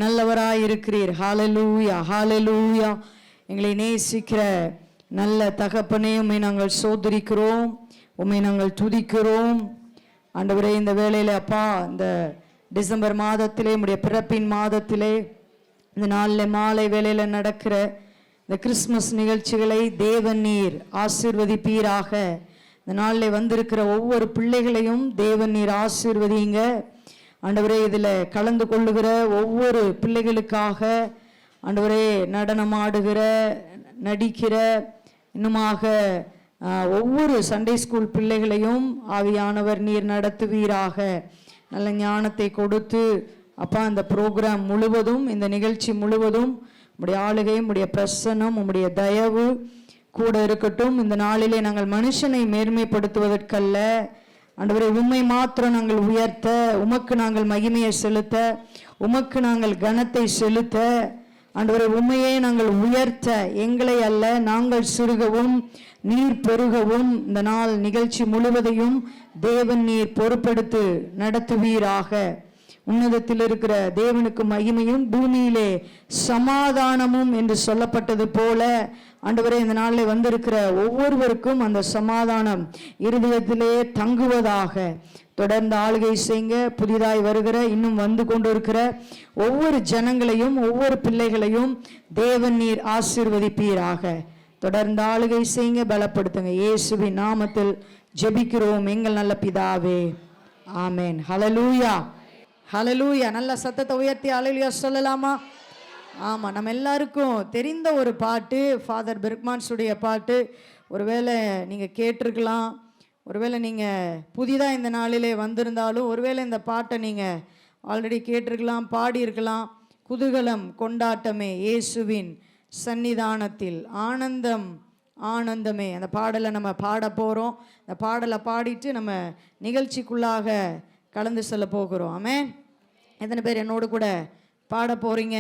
நல்லவராயிருக்கிறீர். ஹல்லேலூயா, ஹல்லேலூயா. எங்களை நேசிக்கிற நல்ல தகப்பனே, உம்மை நாங்கள் சோதரிக்கிறோம், உம்மை நாங்கள் துதிக்கிறோம். ஆண்டவரே, இந்த வேளையில அப்பா, இந்த டிசம்பர் மாதத்திலே, உம்முடைய பிறப்பின் மாதத்திலே, இந்த நாளில் மாலை வேளையில் நடக்கிற இந்த கிறிஸ்மஸ் நிகழ்ச்சிகளை தேவன் நீர் ஆசீர்வதிப்பீராக. இந்த நாளில் வந்திருக்கிற ஒவ்வொரு பிள்ளைகளையும் தேவன் நீர் ஆசீர்வதிங்க. ஆண்டவரே, இதில் கலந்து கொள்ளுகிற ஒவ்வொரு பிள்ளைகளுக்காக ஆண்டவரே, நடனம் ஆடுகிற, நடிக்கிற, இன்னுமாக ஒவ்வொரு சண்டே ஸ்கூல் பிள்ளைகளையும் ஆவியானவர் நீர் நடத்துவீராக. நல்ல ஞானத்தை கொடுத்து அப்பா, இந்த ப்ரோக்ராம் முழுவதும், இந்த நிகழ்ச்சி முழுவதும் உம்முடைய ஆளுகை, உம்முடைய பிரசன்னம், உம்முடைய தயவு கூட இருக்கட்டும். இந்த நாளிலே நாங்கள் மனுஷனை மேன்மைப்படுத்துவதற்கல்ல ஆண்டவரே, உம்மை மாத்திரம் நாங்கள் உயர்த்த, உமக்கு நாங்கள் மகிமையை செலுத்த, உமக்கு நாங்கள் கனத்தை செலுத்த, ஆண்டவரே உம்மையே நாங்கள் உயர்த்த, எங்களை அல்ல, நாங்கள் சிறுகவும் நீர் பெருகவும் இந்த நாள் நிகழ்ச்சி முழுவதையும் தேவன் நீர் பொறுப்பெடுத்து நடத்துவீராக. உன்னதத்தில் இருக்கிற தேவனுக்கு மகிமையும் பூமியிலே சமாதானமும் என்று சொல்லப்பட்டது போல ஆண்டவரே, இந்த நாளில் வந்திருக்கிற ஒவ்வொருவருக்கும் அந்த சமாதானம் இருதயத்திலே தங்குவதாக. தொடர்ந்து ஆளுகை செய்யுங்க. புதிதாய் வருகிற, இன்னும் வந்து கொண்டு இருக்கிற ஒவ்வொரு ஜனங்களையும், ஒவ்வொரு பிள்ளைகளையும் தேவன் நீர் ஆசீர்வதிப்பீராக. தொடர்ந்து ஆளுகை செய்யுங்க, பலப்படுத்துங்க. இயேசுவின் நாமத்தில் ஜெபிக்கிறோம் எங்கள் நல்ல பிதாவே, ஆமென். ஹல்லேலூயா, ஹல்லேலூயா. நல்ல சத்தத்தை உயர்த்தி ஹல்லேலூயா சொல்லலாமா? ஆமாம், நம்ம எல்லாருக்கும் தெரிந்த ஒரு பாட்டு, ஃபாதர் பெர்க்மான்ஸுடைய பாட்டு. ஒருவேளை நீங்கள் கேட்டிருக்கலாம், ஒருவேளை நீங்கள் புதிதாக இந்த நாளிலே வந்திருந்தாலும் ஒருவேளை இந்த பாட்டை நீங்கள் ஆல்ரெடி கேட்டிருக்கலாம், பாடியிருக்கலாம். குதூகலம் கொண்டாட்டமே இயேசுவின் சன்னிதானத்தில் ஆனந்தம் ஆனந்தமே. அந்த பாடலை நம்ம பாட போகிறோம். அந்த பாடலை பாடிட்டு நம்ம நிகழ்ச்சிக்குள்ளாக கலந்து செல்ல போகிறோம். ஆமென். எத்தனை பேர் என்னோடு கூட பாட போறீங்க?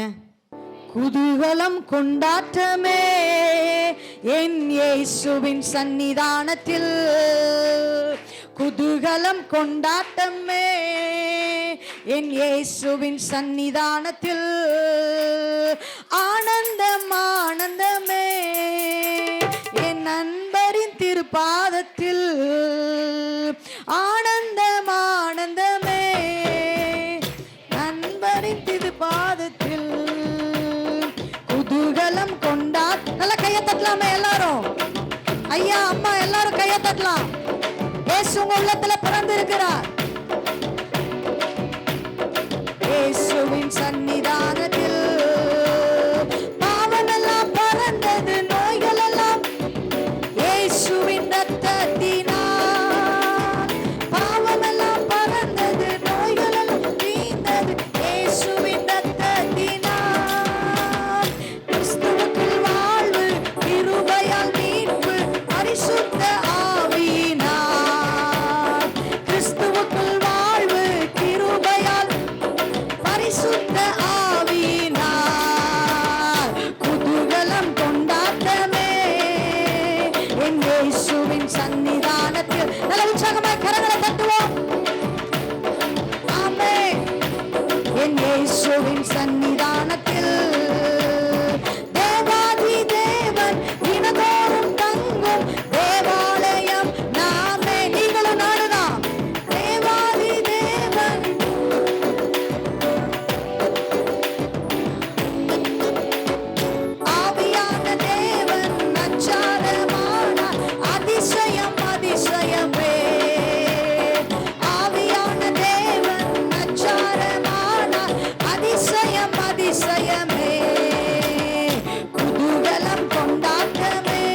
குதூகலம் கொண்டாட்டமே என் இயேசுவின் சன்னிதானத்தில், குதூகலம் கொண்டாட்டமே என் இயேசுவின் சன்னிதானத்தில், ஆனந்தம் ஆனந்தமே என் நண்பரின் திருப்பாதத்தில், ஆனந்தம் ஆனந்தமே நண்பரின் திருப்பாதத்தில், குதூகலம் நல்ல கையை தட்டலாமே எல்லாரும்? ஐயா, அம்மா எல்லாரும் கையை தட்டலாம். இயேசு உங்க உள்ளத்துல பிறந்து இருக்கிறார். இயேசுவின் சன்னிதானத்தில் பாவமெல்லாம் பறந்தது, நோய்கள் எல்லாம் இயேசுவின் ரத்தத்தினால், பாவமெல்லாம் பறந்தது, நோய்கள் எல்லாம் தீர்ந்தது இயேசுவின் ரத்தத்தினால், கிறிஸ்துவுக்குள் வாழ்வு, கிருபையால் மீட்பு, பரிசுத்த ஆவியினால், கிறிஸ்துவுக்குள் வாழ்வு, கிருபையால் பரிசுத்த ஆவியினால், குதூகலம் கொண்டாட்டமே என் இயேசுவின் சன்னிதானத்தில். நல்ல உற்சாகமாய் கரங்களை தட்டுவோம். ஆமென். என் இயேசுவின் சன்னிதானத்தில் தேவாதி தேவன் தினதோறும் தங்கும் தேவாலயம் நாமே. நீங்களும் நானுதான் தேவாதி தேவன், ஆவியான தேவன் அச்சாரமான அதிசயம் அதிசயமே, ஆவியான தேவன் அச்சாரமான அதிசயம் அதிசயமே, குதூகலம் கொண்டாட்டமே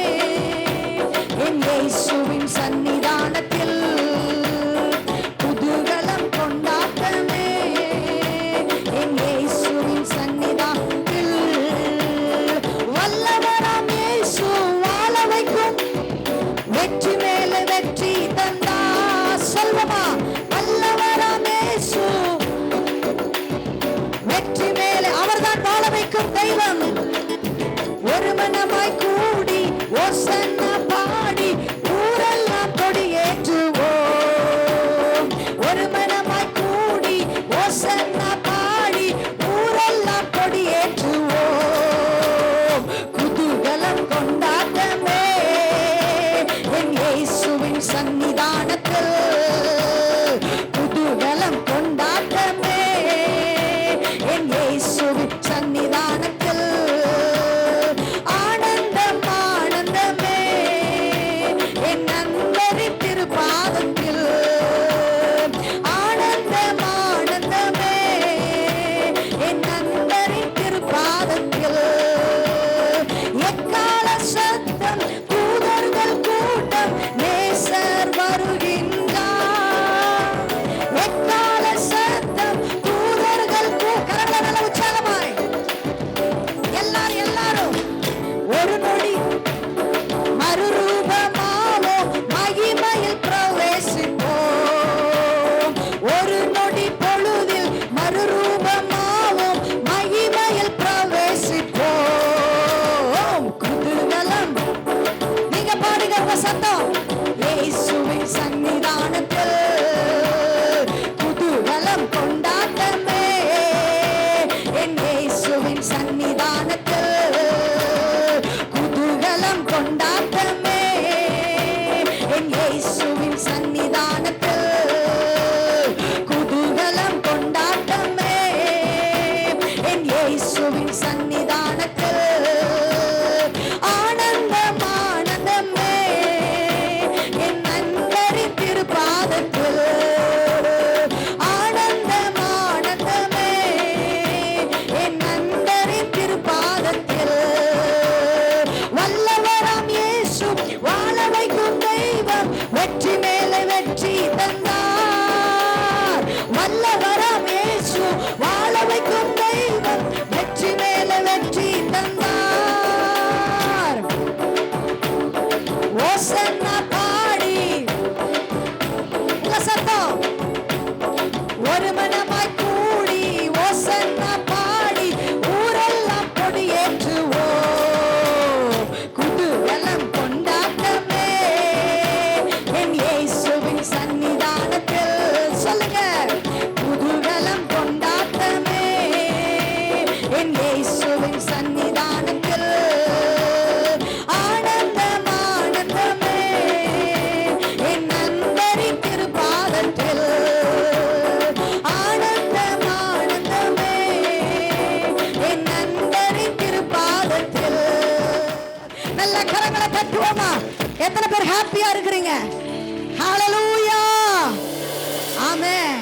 என் இயேசுவின் சன்னிதானத்தில், குதூகலம் கொண்டாட்டமே என் இயேசுவின் சன்னிதானத்தில், வல்லவராம் இயேசு வாழ வைக்கும், வெற்றி மேல வெற்றி தந்தா. சொல்வமா? வல்லவராம் இயேசு வெற்றி மேலே, அவர்தான் வாழ வைக்கும் தெய்வம். ஒரு மனமாய் கூடி ஓசன்னா பாடி ஊரெல்லாம் கொடியேற்றுவோம். ஒரு மனமாய் கூடி ஓசன்னா பாடி ஊரெல்லாம் சத்தம். இயேசுவின் சன்னிதானத்தில் குதூகலம் கொண்டாட்டமே. என் இயேசுவின் சன்னிதானத்தில் குதூகலம் கொண்டாட்டமே. என் இயேசுவின் சன்னிதானத்தில் குதூகலம் கொண்டாட்டமே. என் இயேசுவின் சன்னிதானத்தில் ஆனந்தம் ஆனந்தமே. என் நண்பரின் திருப்பாதத்தில் ஆனந்தம் ஆனந்தமே. என் நண்பரின் திருப்பாதத்தில் வல்லவராம் இயேசு வாழ வைக்கும் தெய்வம் வெற்றி மேலே வெற்றி தந்தார். வல்லவராம் இயேசு வாழ வைக்கும் தெய்வம் வெற்றி மேலே வெற்றி தந்தார். ஓசன்னா பாடி உங்க சத்தம் ஒரு மனமாய் கூடி ஓசன்னா பாடி ஊரெல்லாம் கொடியேற்றுவோம். குதூகலம் கொண்டாட்டமே. என் இயேசுவின் சன்னிதானத்தில் சொல்லுங்க. குதூகலம் கொண்டாட்டமே. என் இயேசுவின் சன்னிதானத்தில் ஆனந்தம் ஆனந்தமே. என் நண்பரின் திருப்பாதத்தில் ஆனந்தம் ஆனந்தமே. என் நண்பரின் திருப்பாதத்தில். நல்ல கரங்களை தட்டுவோமா? எத்தனை பேர் ஹாப்பியா இருக்கிறீங்க? ஹalleluya. ஆமென்.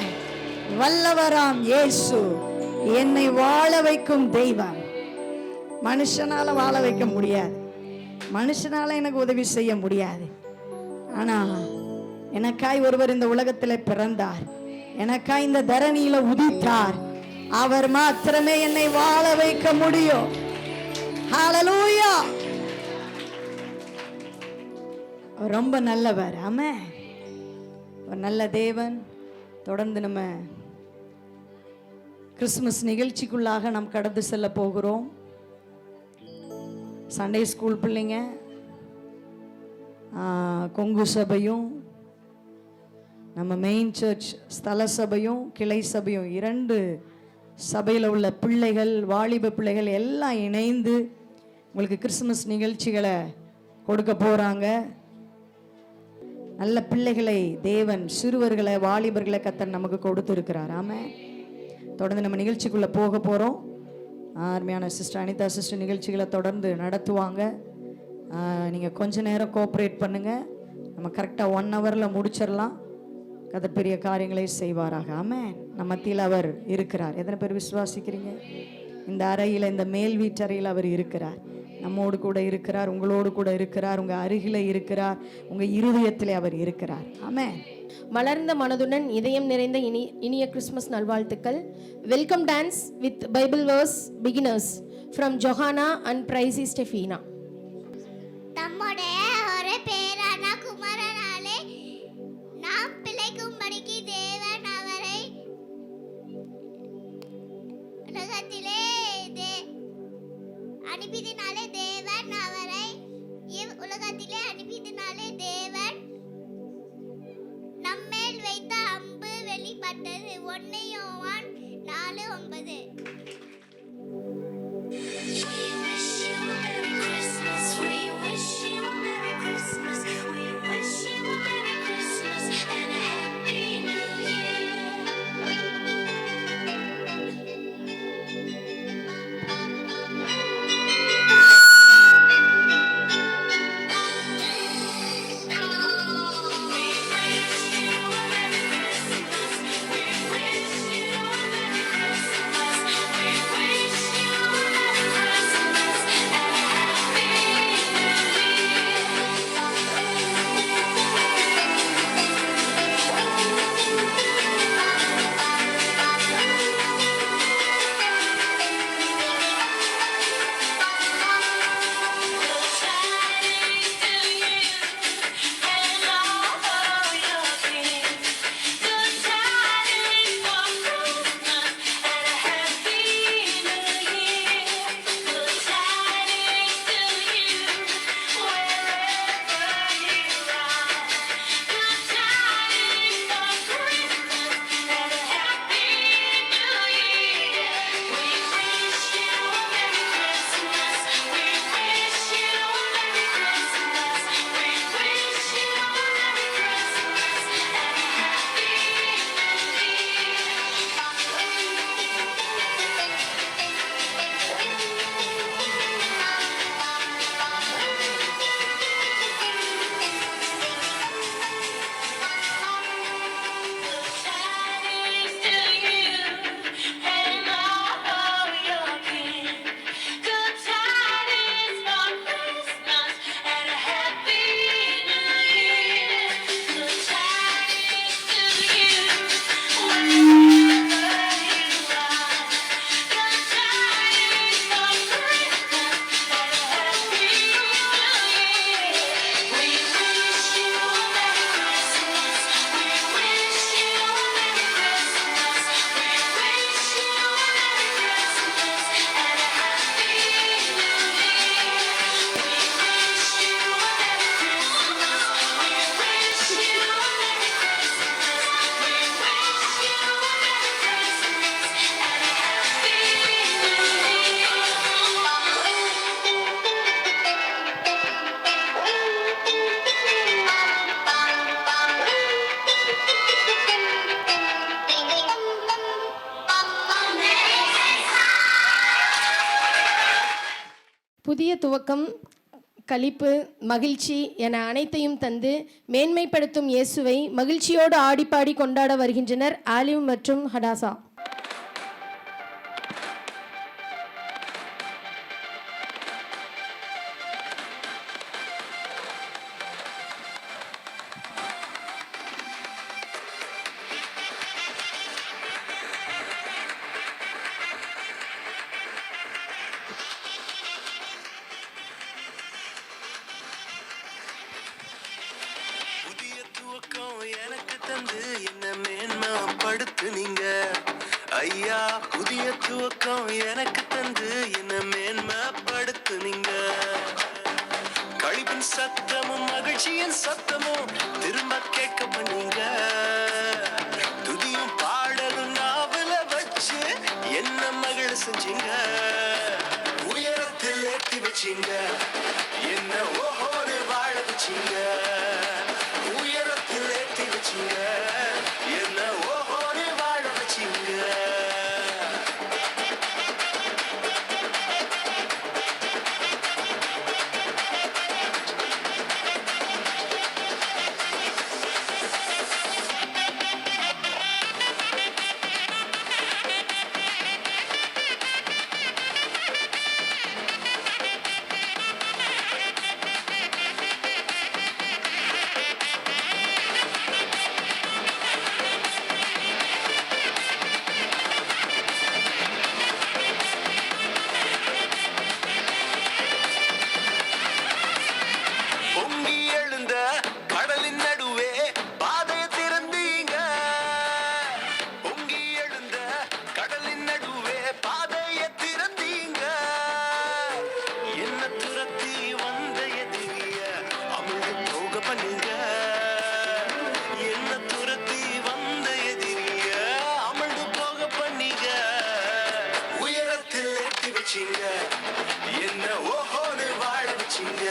வல்லவராம் இயேசு என்னை வாழ வைக்கும் தெய்வம். மனுஷனால வாழ வைக்க முடியாது, மனுஷனால எனக்கு உதவி செய்ய முடியாது. ஆனா எனக்காய் ஒருவர் இந்த உலகத்தில் பிறந்தார், எனக்காய் இந்த தரணியில உதித்தார். அவர் மாத்திரமே என்னை வாழ வைக்க முடியும். ஹalleluya. ரொம்ப நல்லவர். ஆமென். ஒரு நல்ல தேவன். தொடர்ந்து நம்ம கிறிஸ்துமஸ் நிகழ்ச்சிக்குள்ளாக நாம் கடந்து செல்ல போகிறோம். சண்டே ஸ்கூல் பிள்ளைங்க, கொங்கு சபையும் நம்ம மெயின் சர்ச் ஸ்தல சபையும் கிளை சபையும் 2 சபையில் உள்ள பிள்ளைகள், வாலிப பிள்ளைகள் எல்லாம் இணைந்து உங்களுக்கு கிறிஸ்துமஸ் நிகழ்ச்சிகளை கொடுக்க போகிறாங்க. நல்ல பிள்ளைகளை தேவன், சிறுவர்களை, வாலிபர்களை கர்த்தர் நமக்கு கொடுத்துருக்கிறார். ஆமென். தொடர்ந்து நம்ம நிகழ்ச்சிக்குள்ளே போக போகிறோம். அருமையான சிஸ்டர் அனிதா சிஸ்டர் நிகழ்ச்சிகளை தொடர்ந்து நடத்துவாங்க. நீங்கள் கொஞ்ச நேரம் கோஆப்ரேட் பண்ணுங்கள். நம்ம கரெக்டாக 1 ஹவரில் முடிச்சிடலாம். கர்த்தர் பெரிய காரியங்களை செய்வாராக. ஆமென். நம்ம மத்தியில் அவர் இருக்கிறார். எத்தனை பேர் விசுவாசிக்கிறீங்க? இந்த அறையில், இந்த மேல் வீட்டறையில் அவர் இருக்கிறார். நம்மோடு கூட இருக்கிறார், உங்களோடு கூட இருக்கிறார், உங்கள் அருகில் இருக்கிறார், உங்கள் இருதயத்திலே அவர் இருக்கிறார். ஆமென். மலர்ந்த மனதுடன் இதயம் நிறைந்த இனிய கிறிஸ்மஸ் நல்வாழ்த்துக்கள். Welcome dance with Bible verse beginners from Johanna and Pricy Stephina. தம்முடைய ஒரு பேரான குமாரனாலே நாம் பிழைக்கும்படிக்கு தேவன் அவரை உலகத்திலே அனுப்பியதினாலே தேவன் அவரை உலகத்திலே அனுப்பியதினாலே தேவன் நம்மேல் வைத்த அம்பு வெளிப்பட்டது. 1 யோவான் 4:9. புதிய துவக்கம், களிப்பு, மகிழ்ச்சி என அனைத்தையும் தந்து மேன்மைப்படுத்தும் இயேசுவை மகிழ்ச்சியோடு ஆடிப்பாடி கொண்டாட வருகின்றனர் ஆலிவ் மற்றும் ஹடாசா. புதிய துவக்கம் எனக்கு தந்து என்ன மேன்மைப்படுத்துனீங்க ஐயா. புதிய துவக்கம் எனக்கு தந்து என்ன மேன்மைப்படுத்துனீங்க. களிப்பின் சத்தமும் மகிழ்ச்சியின் சத்தமும் திரும்ப கேட்க பண்ணீங்க. துதியும் பாடலும் நாவல வச்சு என்ன மகிழ செஞ்சீங்க. உயரத்தில் ஏற்றி வச்சீங்க, என்ன ஓஹோடு வாழ வச்சீங்க. உயரத்தில் ஏற்றி வச்சீங்க, என்ன ஓஹோடு வாழ வச்சீங்க. பொங்கி எழுந்த கடலின் நடுவே பாதையை திறந்தீங்க. பொங்கி எழுந்த கடலின் நடுவே பாதையை திறந்தீங்க. என்ன துரத்தி வந்த எதிரிய அமிழ்ந்து போக பண்ணீங்க. என்ன துரத்தி வந்த எதிரிய அமிழ்ந்து போக பண்ணீங்க. உயரத்தில் ஏற்றி வச்சீங்க, என்ன ஓஹோன்னு வாழ வச்சீங்க.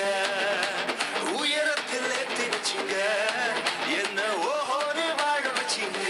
உயரத்தில் ஏற்றி வச்சீங்க, என்ன ஓஹோன்னு வாழ வச்சீங்க.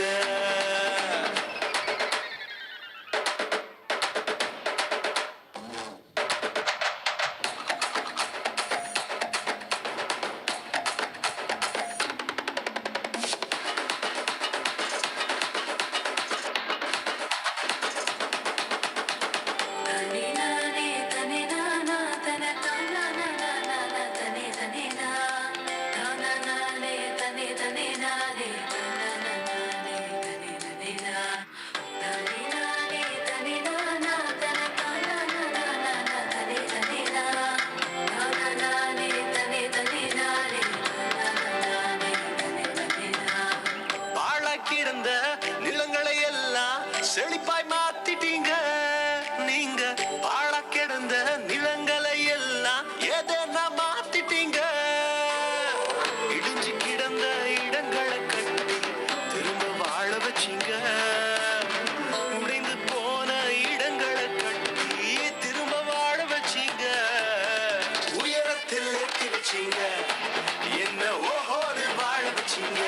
பாழாக்கிடந்த நிலங்களை எல்லாம் செழிப்பாய் மாத்திட்டீங்க. நீங்க பாழாக்கிடந்த நிலங்களை எல்லாம் எதனா மாத்திட்டீங்க. இடிஞ்சு கிடந்த இடங்களை கட்டி திரும்ப வாழ வச்சீங்க. உடைந்து போன இடங்களை கட்டி திரும்ப வாழ வச்சீங்க. உயரத்தில் ஏற்றி வச்சீங்க, என்ன ஓஹோடு வாழ வச்சீங்க.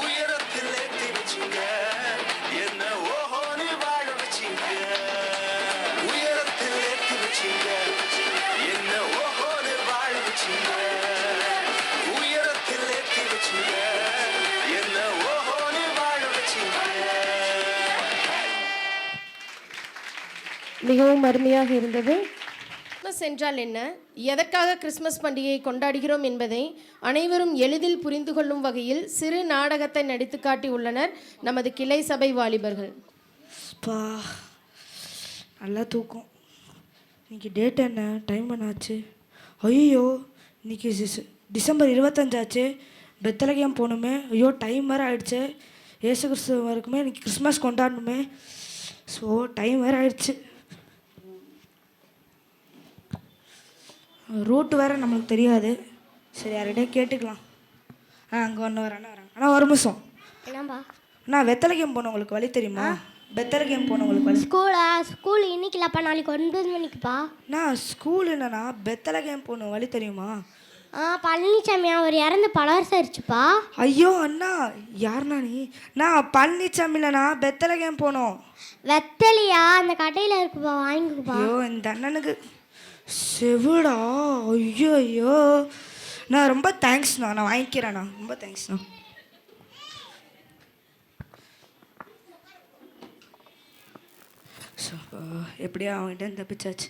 உயரத்தில் ஏற்றி வச்சீங்க, என்ன ஓஹோன்னு வாழ வச்சீங்க. உயரத்தில் ஏற்றி வச்சீங்க, என்ன ஓஹோன்னு வாழ வச்சீங்க. உயரத்தில் ஏற்றி வச்சீங்க, என்ன ஓஹோன்னு வாழ வச்சீங்க. மிகவும் அருமையாக இருந்தது. கிறிஸ்மஸ் என்றால் என்ன, எதற்காக கிறிஸ்மஸ் பண்டிகையை கொண்டாடுகிறோம் என்பதை அனைவரும் எளிதில் புரிந்து கொள்ளும் வகையில் சிறு நாடகத்தை நடித்து காட்டி உள்ளனர் நமது கிளை சபை வாலிபர்கள். பா நல்லா தூக்கம். இன்னைக்கு டேட் என்ன, டைம் என்னாச்சு? ஐயோ இன்னைக்கு டிசம்பர் 25 ஆச்சு. பெத்தலகேம் போகணுமே. ஐயோ டைம் வேறு ஆயிடுச்சு. ஏசு கிறிஸ்துவ இருக்குமே, இன்னைக்கு கிறிஸ்மஸ் கொண்டாடணுமே. ஸோ டைம் வேறு ஆயிடுச்சு. ரூட்டு வேறு நம்மளுக்கு தெரியாது. சரி யார்கிட்டயே கேட்டுக்கலாம். அங்கே ஒன்று வரேன் ஆனால் ஒரு நிமிஷம். என்னம்பா? நான் வெத்தலகேம் போனவங்களுக்கு வழி தெரியுமா? பெத்தலகேம் போனவங்களுக்கு வழி. ஸ்கூல் இன்னைக்கு இல்லைப்பா, நாளைக்கு 9 மணிக்குப்பா. நான் ஸ்கூல் என்னன்னா பெத்தலகேம் போன வழி தெரியுமா? பழனிசாமி அவர் இறந்து பல வருஷம் ஆயிடுச்சுப்பா. ஐயோ அண்ணா, யாருண்ணா நீ? நான் பழனிசாமிலண்ணா பெத்தலகேம் போனோம். வெத்தலையா அந்த கடையில் இருக்குப்பா, வாங்கிக்குப்பா. ஐயோ இந்த அண்ணனுக்கு செவிடா? ஐயோ ஐயோ, நான் ரொம்ப தேங்க்ஸ்ண்ணா, நான் வாங்கிக்கிறேண்ணா, ரொம்ப தேங்க்ஸ்ண்ணா. ஸோ எப்படியோ அவங்ககிட்ட தப்பிச்சாச்சு.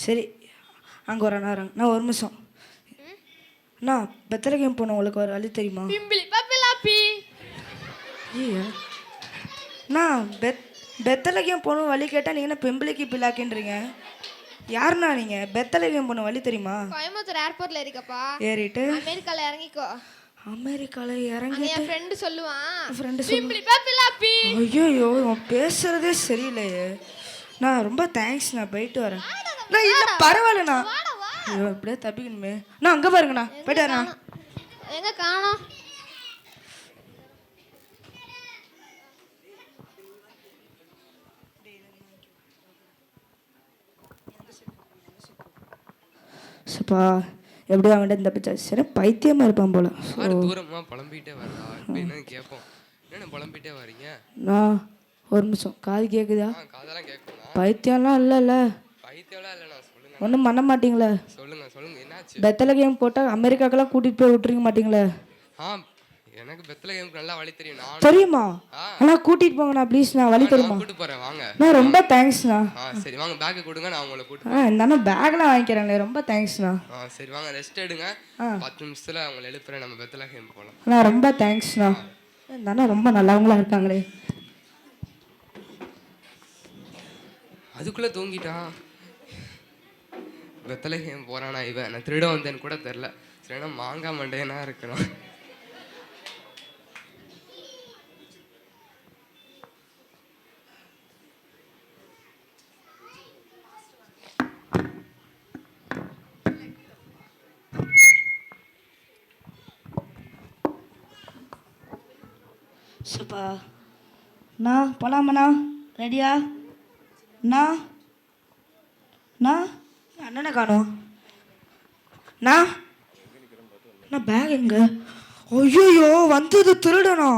சரி, அங்கே ஒரு நேரம் நான் ஒரு நிமிஷம். அண்ணா, பெத்தலகேம் போன உங்களுக்கு ஒரு வழி தெரியுமா? ஐயா அண்ணா, பெத்தலகேம் போன வழி கேட்டால் நீங்கள் என்ன பெம்பிளிக்கு பிள்ளாக்கின்றீங்க? யாருண்ணா நீங்கள்? பெத்தலகேம் போன வழி தெரியுமா? கோயம்புத்தூர் ஏர்போர்ட்ல இருக்கப்பா, ஏறிட்டு அமெரிக்கால இறங்கிக்கோ. அமெரிக்காவில் இறங்கி என் ஃப்ரெண்டு சொல்லுவான். ஃப்ரெண்டு ஐயோ இவன் பேசுறதே சரியில்லையே. நான் ரொம்ப தேங்க்ஸ், நான் போயிட்டு வரேன். நான் இல்லை பரவாயில்லண்ணா, ஐயோ இப்படியே தப்பிக்கணுமே. நான் அங்கே பாருங்கண்ணா, போயிட்டு வரேன். எங்க காணோம்? சப்பா எப்படியோ அவன்கிட்ட தப்பிச்சாச்சு. சரி, பைத்தியமாக இருப்பான் போல. தூரமா புலம்பிட்டே வரா. இப்போ என்ன கேட்போம், என்ன புலம்பிட்டே வரீங்க? நான் ஒரு நிமிஷம், காது கேட்குதா? காதெல்லாம் கேட்கணும். பைத்தியம்லாம் இல்லைல்ல? பைத்தியம்லாம் இல்லைண்ணா, சொல்லுங்க. ஒன்றும் பண்ண மாட்டீங்களே? சொல்லுங்க சொல்லுங்க, என்னாச்சு? பெத்தலகேம் போட்டால் அமெரிக்காக்கெல்லாம் கூட்டிகிட்டு போய் விட்டுருக்க மாட்டீங்களே? எனக்கு பெத்தலகேமுக்கு நல்லா வழி தெரியும். நான் தெரியுமா? ஆனால் கூட்டிகிட்டு போங்கண்ணா ப்ளீஸ், நான் வழி தெரியுமா? கூட்டு போறேன் வாங்க. நான் ரொம்ப தேங்க்ஸ்ண்ணா. சரி வாங்க, பேக்கு கொடுங்க, நான் உங்களை கூட்டு. இந்தாண்ணா பேக்லாம் வாங்கிக்கிறேன்ல, ரொம்ப தேங்க்ஸ்ண்ணா. சரி வாங்க, ரெஸ்ட் எடுங்க. 10 நிமிஷத்துல அவங்களை எழுப்புறேன், நம்ம பெத்தலகேம் போகலாம். நான் ரொம்ப தேங்க்ஸ்ண்ணா. இந்தாண்ணா ரொம்ப நல்லவங்களா இருக்காங்களே. அதுக்குள்ள தூங்கிட்டான். பெத்தலகேம் போறானா இவன்? நான் திருட வந்தேன்னு கூட தெரில. சரினா மாங்காய் மண்டையனா இருக்கிறான். சப்பா அண்ணா, போலாமண்ணா? ரெடியா அண்ணா? அண்ணனை காணோம். அண்ணா பேக் எங்க? ஐயோ வந்தது திருடனா?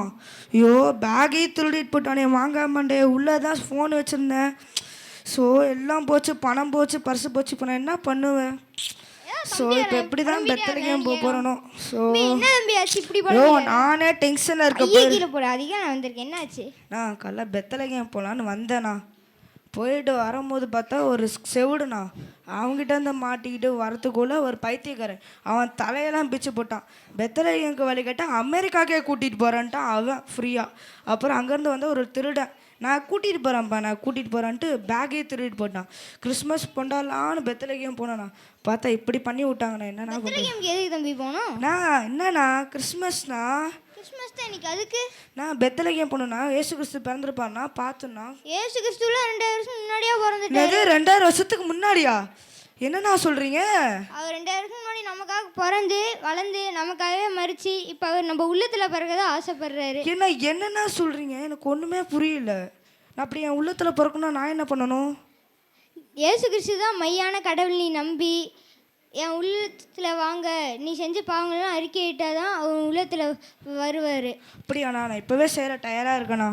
ஐயோ பேக்கையும் திருடிட்டு போட்டானே, மாங்காய் மண்டே. உள்ளே தான் ஃபோன் வச்சுருந்தேன். ஸோ எல்லாம் போச்சு, பணம் போச்சு, பர்ஸு போச்சு. இப்போ நான் என்ன பண்ணுவேன்? ஸோ இப்போ எப்படி தான் பெத்தலகேம் போகிறனோ? ஸோ ஐயோ நானே டென்ஷனில் இருக்க என்னாச்சு? நான் காலைல பெத்தலகேம் போகலான்னு வந்தேண்ணா. போயிட்டு வரும்போது பார்த்தா ஒரு செவிடுண்ணா. அவங்ககிட்ட இருந்து மாட்டிக்கிட்டு வரத்துக்குள்ளே ஒரு பைத்தியக்காரன் அவன் தலையெல்லாம் பிச்சு போட்டான். பெத்தலகேமுக்கு வழி கேட்டால் அமெரிக்காக்கே கூட்டிகிட்டு போகிறான்ட்டான் அவன் ஃப்ரீயாக. அப்புறம் அங்கேருந்து வந்து ஒரு திருடன், நான் கூட்டிகிட்டு போகிறேன்ப்பா, நான் கூட்டிகிட்டு போகிறான்ட்டு பேக்கே திருடிட்டு போட்டான். கிறிஸ்மஸ் கொண்டாடலான்னு பெத்தலகேம் போனேண்ணா. பார்த்தா இப்படி பண்ணி விட்டாங்கண்ணா. என்னண்ணா எதுக்கு தம்பி போனோம்? என்னண்ணா கிறிஸ்மஸ்ண்ணா? கிறிஸ்மஸ் தான் இன்னைக்கு. அதுக்கு நான் பெத்தலகேம் போனேண்ணா. ஏசு கிறிஸ்து பிறந்திருப்பாருண்ணா, பார்த்தோண்ணா. ஏசு கிறிஸ்துலாம் 2000 வருஷம் முன்னாடியே பிறந்துட்டாரு. 2000 வருஷத்துக்கு முன்னாடியா? என்னண்ணா சொல்கிறீங்க? அவர் 2000 வருஷம் முன்னாடி நமக்காக பிறந்து வளர்ந்து நமக்காகவே மறிச்சு இப்போ அவர் நம்ம உள்ளத்தில் பிறகுதான் ஆசைப்படுறாரு. என்னண்ணா சொல்கிறீங்க? எனக்கு ஒன்றுமே புரியல. நான் அப்படி என் உள்ளத்தில் பிறக்கணும், நான் என்ன பண்ணணும்? ஏசு கிறிஸ்து தான் மையான கடவுள். நீ நம்பி என் உள்ளத்தில் வாங்க, நீ செஞ்ச பாவங்கள்லாம் அறிக்கையிட்டால் தான் அவன் உள்ளத்தில் வருவார். அப்படியாண்ணா? நான் இப்போவே செய்கிற டயராக இருக்கேண்ணா.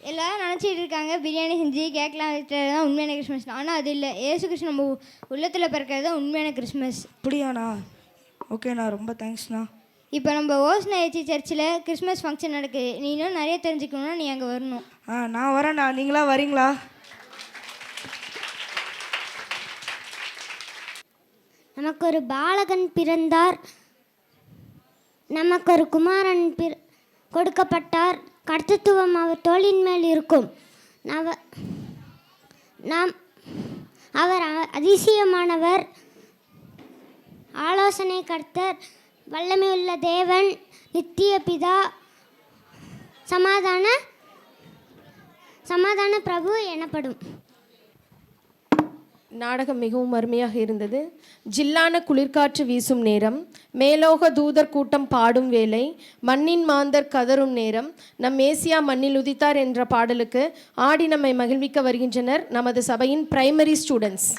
எல்லோரும் நினச்சிட்டு இருக்காங்க பிரியாணி செஞ்சு கேக்லாம் வச்சுட்டு தான் உண்மையான கிறிஸ்மஸ். ஆனால் அது இல்லை, ஏசு கிறிஸ்து நம்ம உள்ளத்தில் பிறக்கிறது தான் உண்மையான கிறிஸ்மஸ். அப்படியாண்ணா? ஓகேண்ணா, ரொம்ப தேங்க்ஸ்ண்ணா. இப்போ நம்ம ஓஸ்னாயச்சி சர்ச்சில் கிறிஸ்மஸ் ஃபங்க்ஷன் நடக்குது. நீ இன்னும் நிறைய தெரிஞ்சுக்கணுன்னா நீ அங்கே வரணும். நான் வரேண்ணா. நீங்களா வரீங்களா? நமக்கு ஒரு பாலகன் பிறந்தார், நமக்கு ஒரு குமாரன் கொடுக்கப்பட்டார், கர்த்தத்துவம் அவர் தோளின் மேல் இருக்கும். அவர் அதிசயமானவர், ஆலோசனை கர்த்தர், வல்லமையுள்ள தேவன், நித்திய பிதா, சமாதான பிரபு எனப்படும். நாடகம் மிகவும் அருமையாக இருந்தது. ஜில்லான குளிர்காற்று வீசும் நேரம், மேலோக தூதர் கூட்டம் பாடும் வேளை, மண்ணின் மாந்தர் கதரும் நேரம், நம் மேசியா மண்ணில் உதித்தார் என்ற பாடலுக்கு ஆடி நம்மை மகிழ்விக்க வருகின்றனர் நமது சபையின் பிரைமரி ஸ்டூடெண்ட்ஸ்.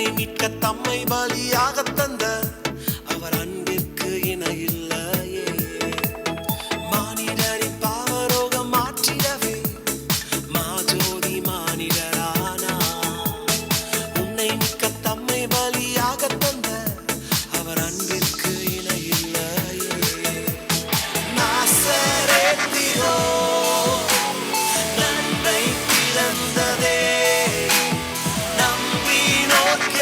உன்னை மீட்க தம்மை பலியாக தந்த அவர் அன்பிற்கு இணையில்லையே. மானிடரின் பாவரோகம் மாற்றிடவே மாஜோதி மானிடரானா. உன்னை மீட்க தம்மை பலியாக தந்த அவர் அன்பிற்கு இணையில்லையே. நாசரேத்திலோ நன்மை பிறந்ததே, நம்பினோர்க்கெல்லாம்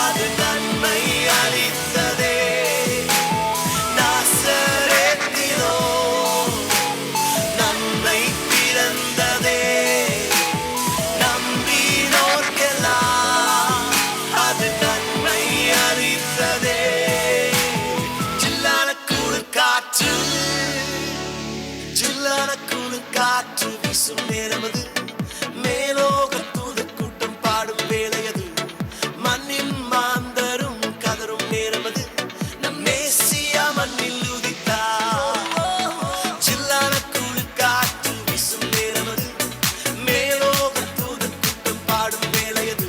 அது நன்மை அளித்ததே. நாசரேத்திலோ நன்மை பிறந்ததே, நம்பினோர்க்கெல்லாம் அது நன்மை அளித்ததே. ஜில்லான குளிர் காற்று, ஜில்லான குளிர் காற்று வீசும் நேரமது, மேலோக தூதர் கூட்டம் பாடும் வேளையது, மண்ணின் மாந்தரும் கதரும் நேரமது, நம் மேசியா மண்ணில் உதித்தார். ஜில்லான குளிர் காற்று வீசும் நேரமது, மேலோக தூதர் கூட்டம் பாடும் வேளையது,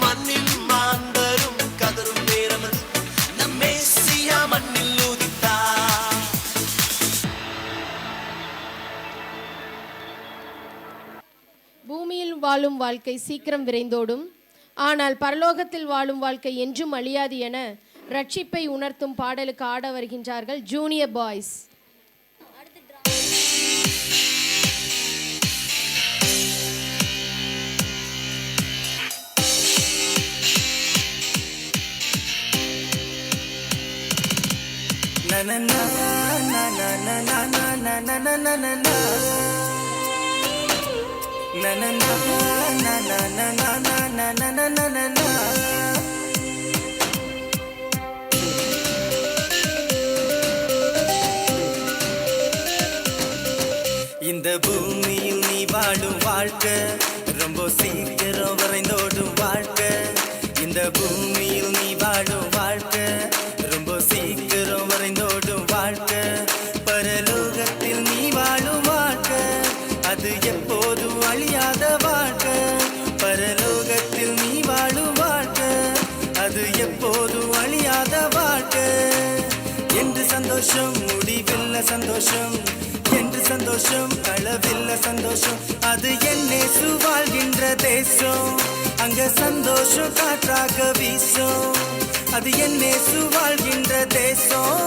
மண்ணின் மாந்தரும் கதரும் நேரமது, நம் மேசியா மண்ணில் உதித்தார். பூமியில் வாழும் வாழ்க்கை சீக்கிரம் விரைந்தோடும், ஆனால் பரலோகத்தில் வாழும் வாழ்க்கை என்றும் அழியாது என ரட்சிப்பை உணர்த்தும் பாடலுக்கு ஆட வருகின்றார்கள் ஜூனியர் பாய்ஸ். இந்த பூமியில் நீ வாழும் வாழ்க்கை ரொம்ப சீக்கிரம் வரைந்தோடும் வாழ்க்கை. இந்த பூமியில் நீ வாழும் வாழ்க்கை ரொம்ப சீக்கிரம் வரைந்தோடும் வாழ்க்கை. பரலோகத்தில் நீ வாழும் வாழ்க்கை அது எப்போதும் அழியாத வாழ்க்கை. பரலோகத்தில் நீ வாழும் வாழ்க்கை அது எப்போதும் அழியாத வாழ்க்கை. என்று சந்தோஷம் முடிவில்ல சந்தோஷம், என்று சந்தோஷம் அளவில்ல சந்தோஷம். அது என்னேசு வாழ்கின்ற தேசம், அங்க சந்தோஷம் காற்றாக வீசும். அது என்னேசு வாழ்கின்ற தேசம்,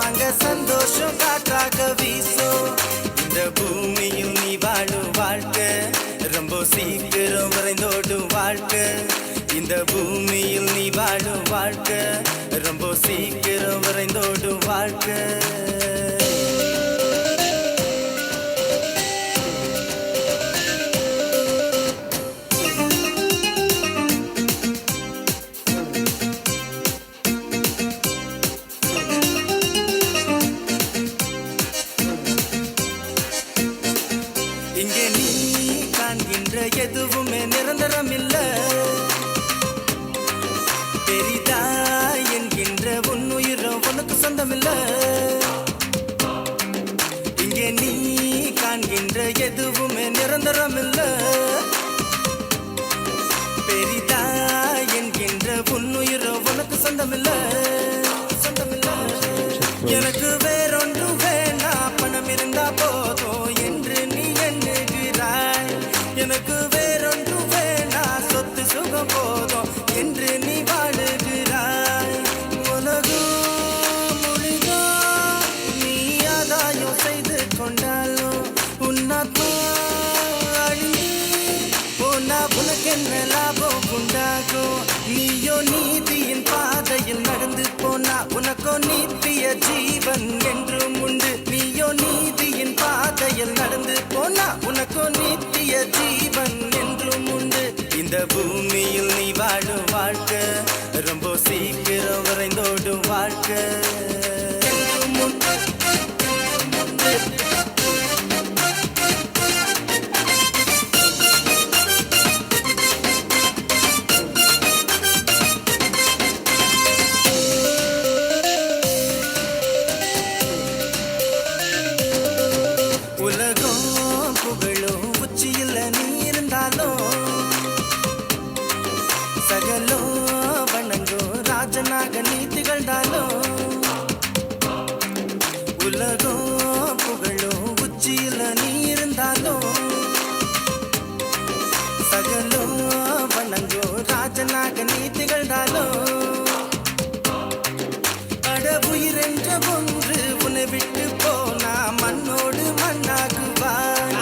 அங்க சந்தோஷம் காற்றாக வீசும். இந்த பூமியில் நீ வாழும் வாழ்க்கை ரொம்ப சீக்கிரம் வரைந்தோடும் வாழ்க்கை. இந்த பூமியில் நீ வாழும் வாழ்க்கை ரொம்ப சீக்கிரம் வரைந்தோடும் வாழ்க்கை. இங்கே நீ காண்கின்ற எதுவுமே நிரந்தரம் இல்ல. பெரிதா என்கின்ற உன்னுயிரும் உனக்கு சொந்தம் இல்ல. இங்கே நீ காண்கின்ற எதுவுமே நிரந்தரம் இல்ல. பெரிதா என்கின்ற உன்னுயிரும் உனக்கு சொந்தம் இல்ல, சொந்தம் இல்ல. எனக்கு வேறொன்று வேணா, பணம் இருந்தா போதும் என்று நீ எண்ணுகிறாய். எனக்கு வேறொன்று வேணா, சொத்து சுகம் போதும் என்று நீ வாழுகிறாய். உலகம் முழுதோ நீ ஆதாயம் செய்து கொண்டாலும் உன்னாத்மா அழிந்து போனா உனக்கென்ன லாபம் உண்டாகும். நீயோ நீதியின் பாதையில் நடந்து போனா உனக்கோ நித்திய ஜீவன் என்றும் உண்டு. நீயோ நீதியின் பாதையில் நடந்து போனா உனக்கோ நித்திய ஜீவன் என்றும் உண்டு. இந்த பூமியில் நீ வாழும் வாழ்க்கை ரொம்ப சீக்கிரம் வரைந்தோடும் வாழ்க்கை. என்றும் உண்டு, என்றும் உண்டு. உலகம் புகழும் உச்சியில் நீ இருந்தாலும் ராஜனாக நீ திகழ்ந்தாலும் உலகம் புகழும் உச்சியில நீ இருந்தாலும் சகலோ வணங்கோ ராஜனாக நீ திகழ்ந்தாலும் அட உயிரென்ற ஒன்று உன்னை விட்டு போனா மண்ணோடு மண்ணாகுவாய்.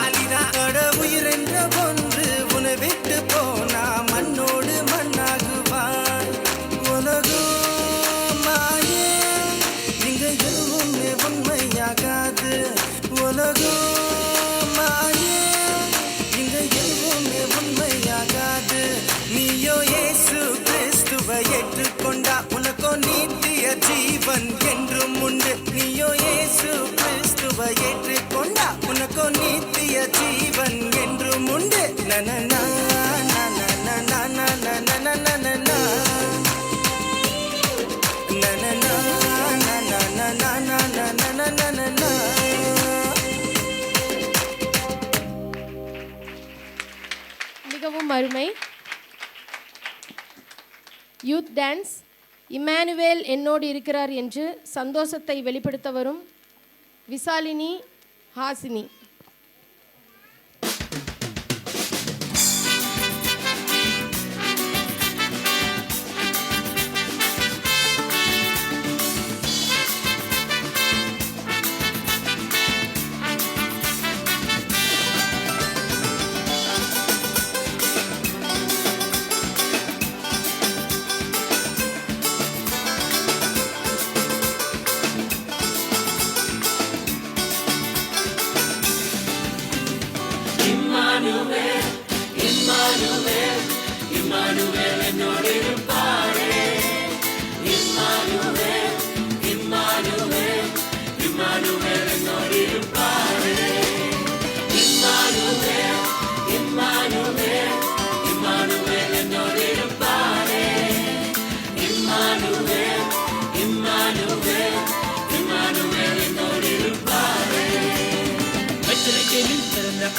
அட உயிரென்ற ஒன்று உன்னை விட்டு போனா மண்ணோடு மண்ணாகுவாய். உலகம் மாயே இங்க எதுவுமே உண்மையாகாது. உலகம் மாயே இங்க எதுவுமே உண்மையாகாது. நீயோ இயேசு கிறிஸ்துவை ஏற்றுக்கொண்டா உனக்கோ நித்திய ஜீவன் என்றும் உண்டு. நீயோ இயேசு கிறிஸ்துவை ஏற்றுக்கொண்டா உனக்கோ நித்திய ஜீவன் என்றும் உண்டு. நனனா நனனா நனனா நனனா நனனா மிகவும் அருமை. யூத் டான்ஸ் இம்மானுவேல் என்னோடு இருக்கிறார் என்று சந்தோஷத்தை வெளிப்படுத்த வரும் விசாலினி ஹாசினி.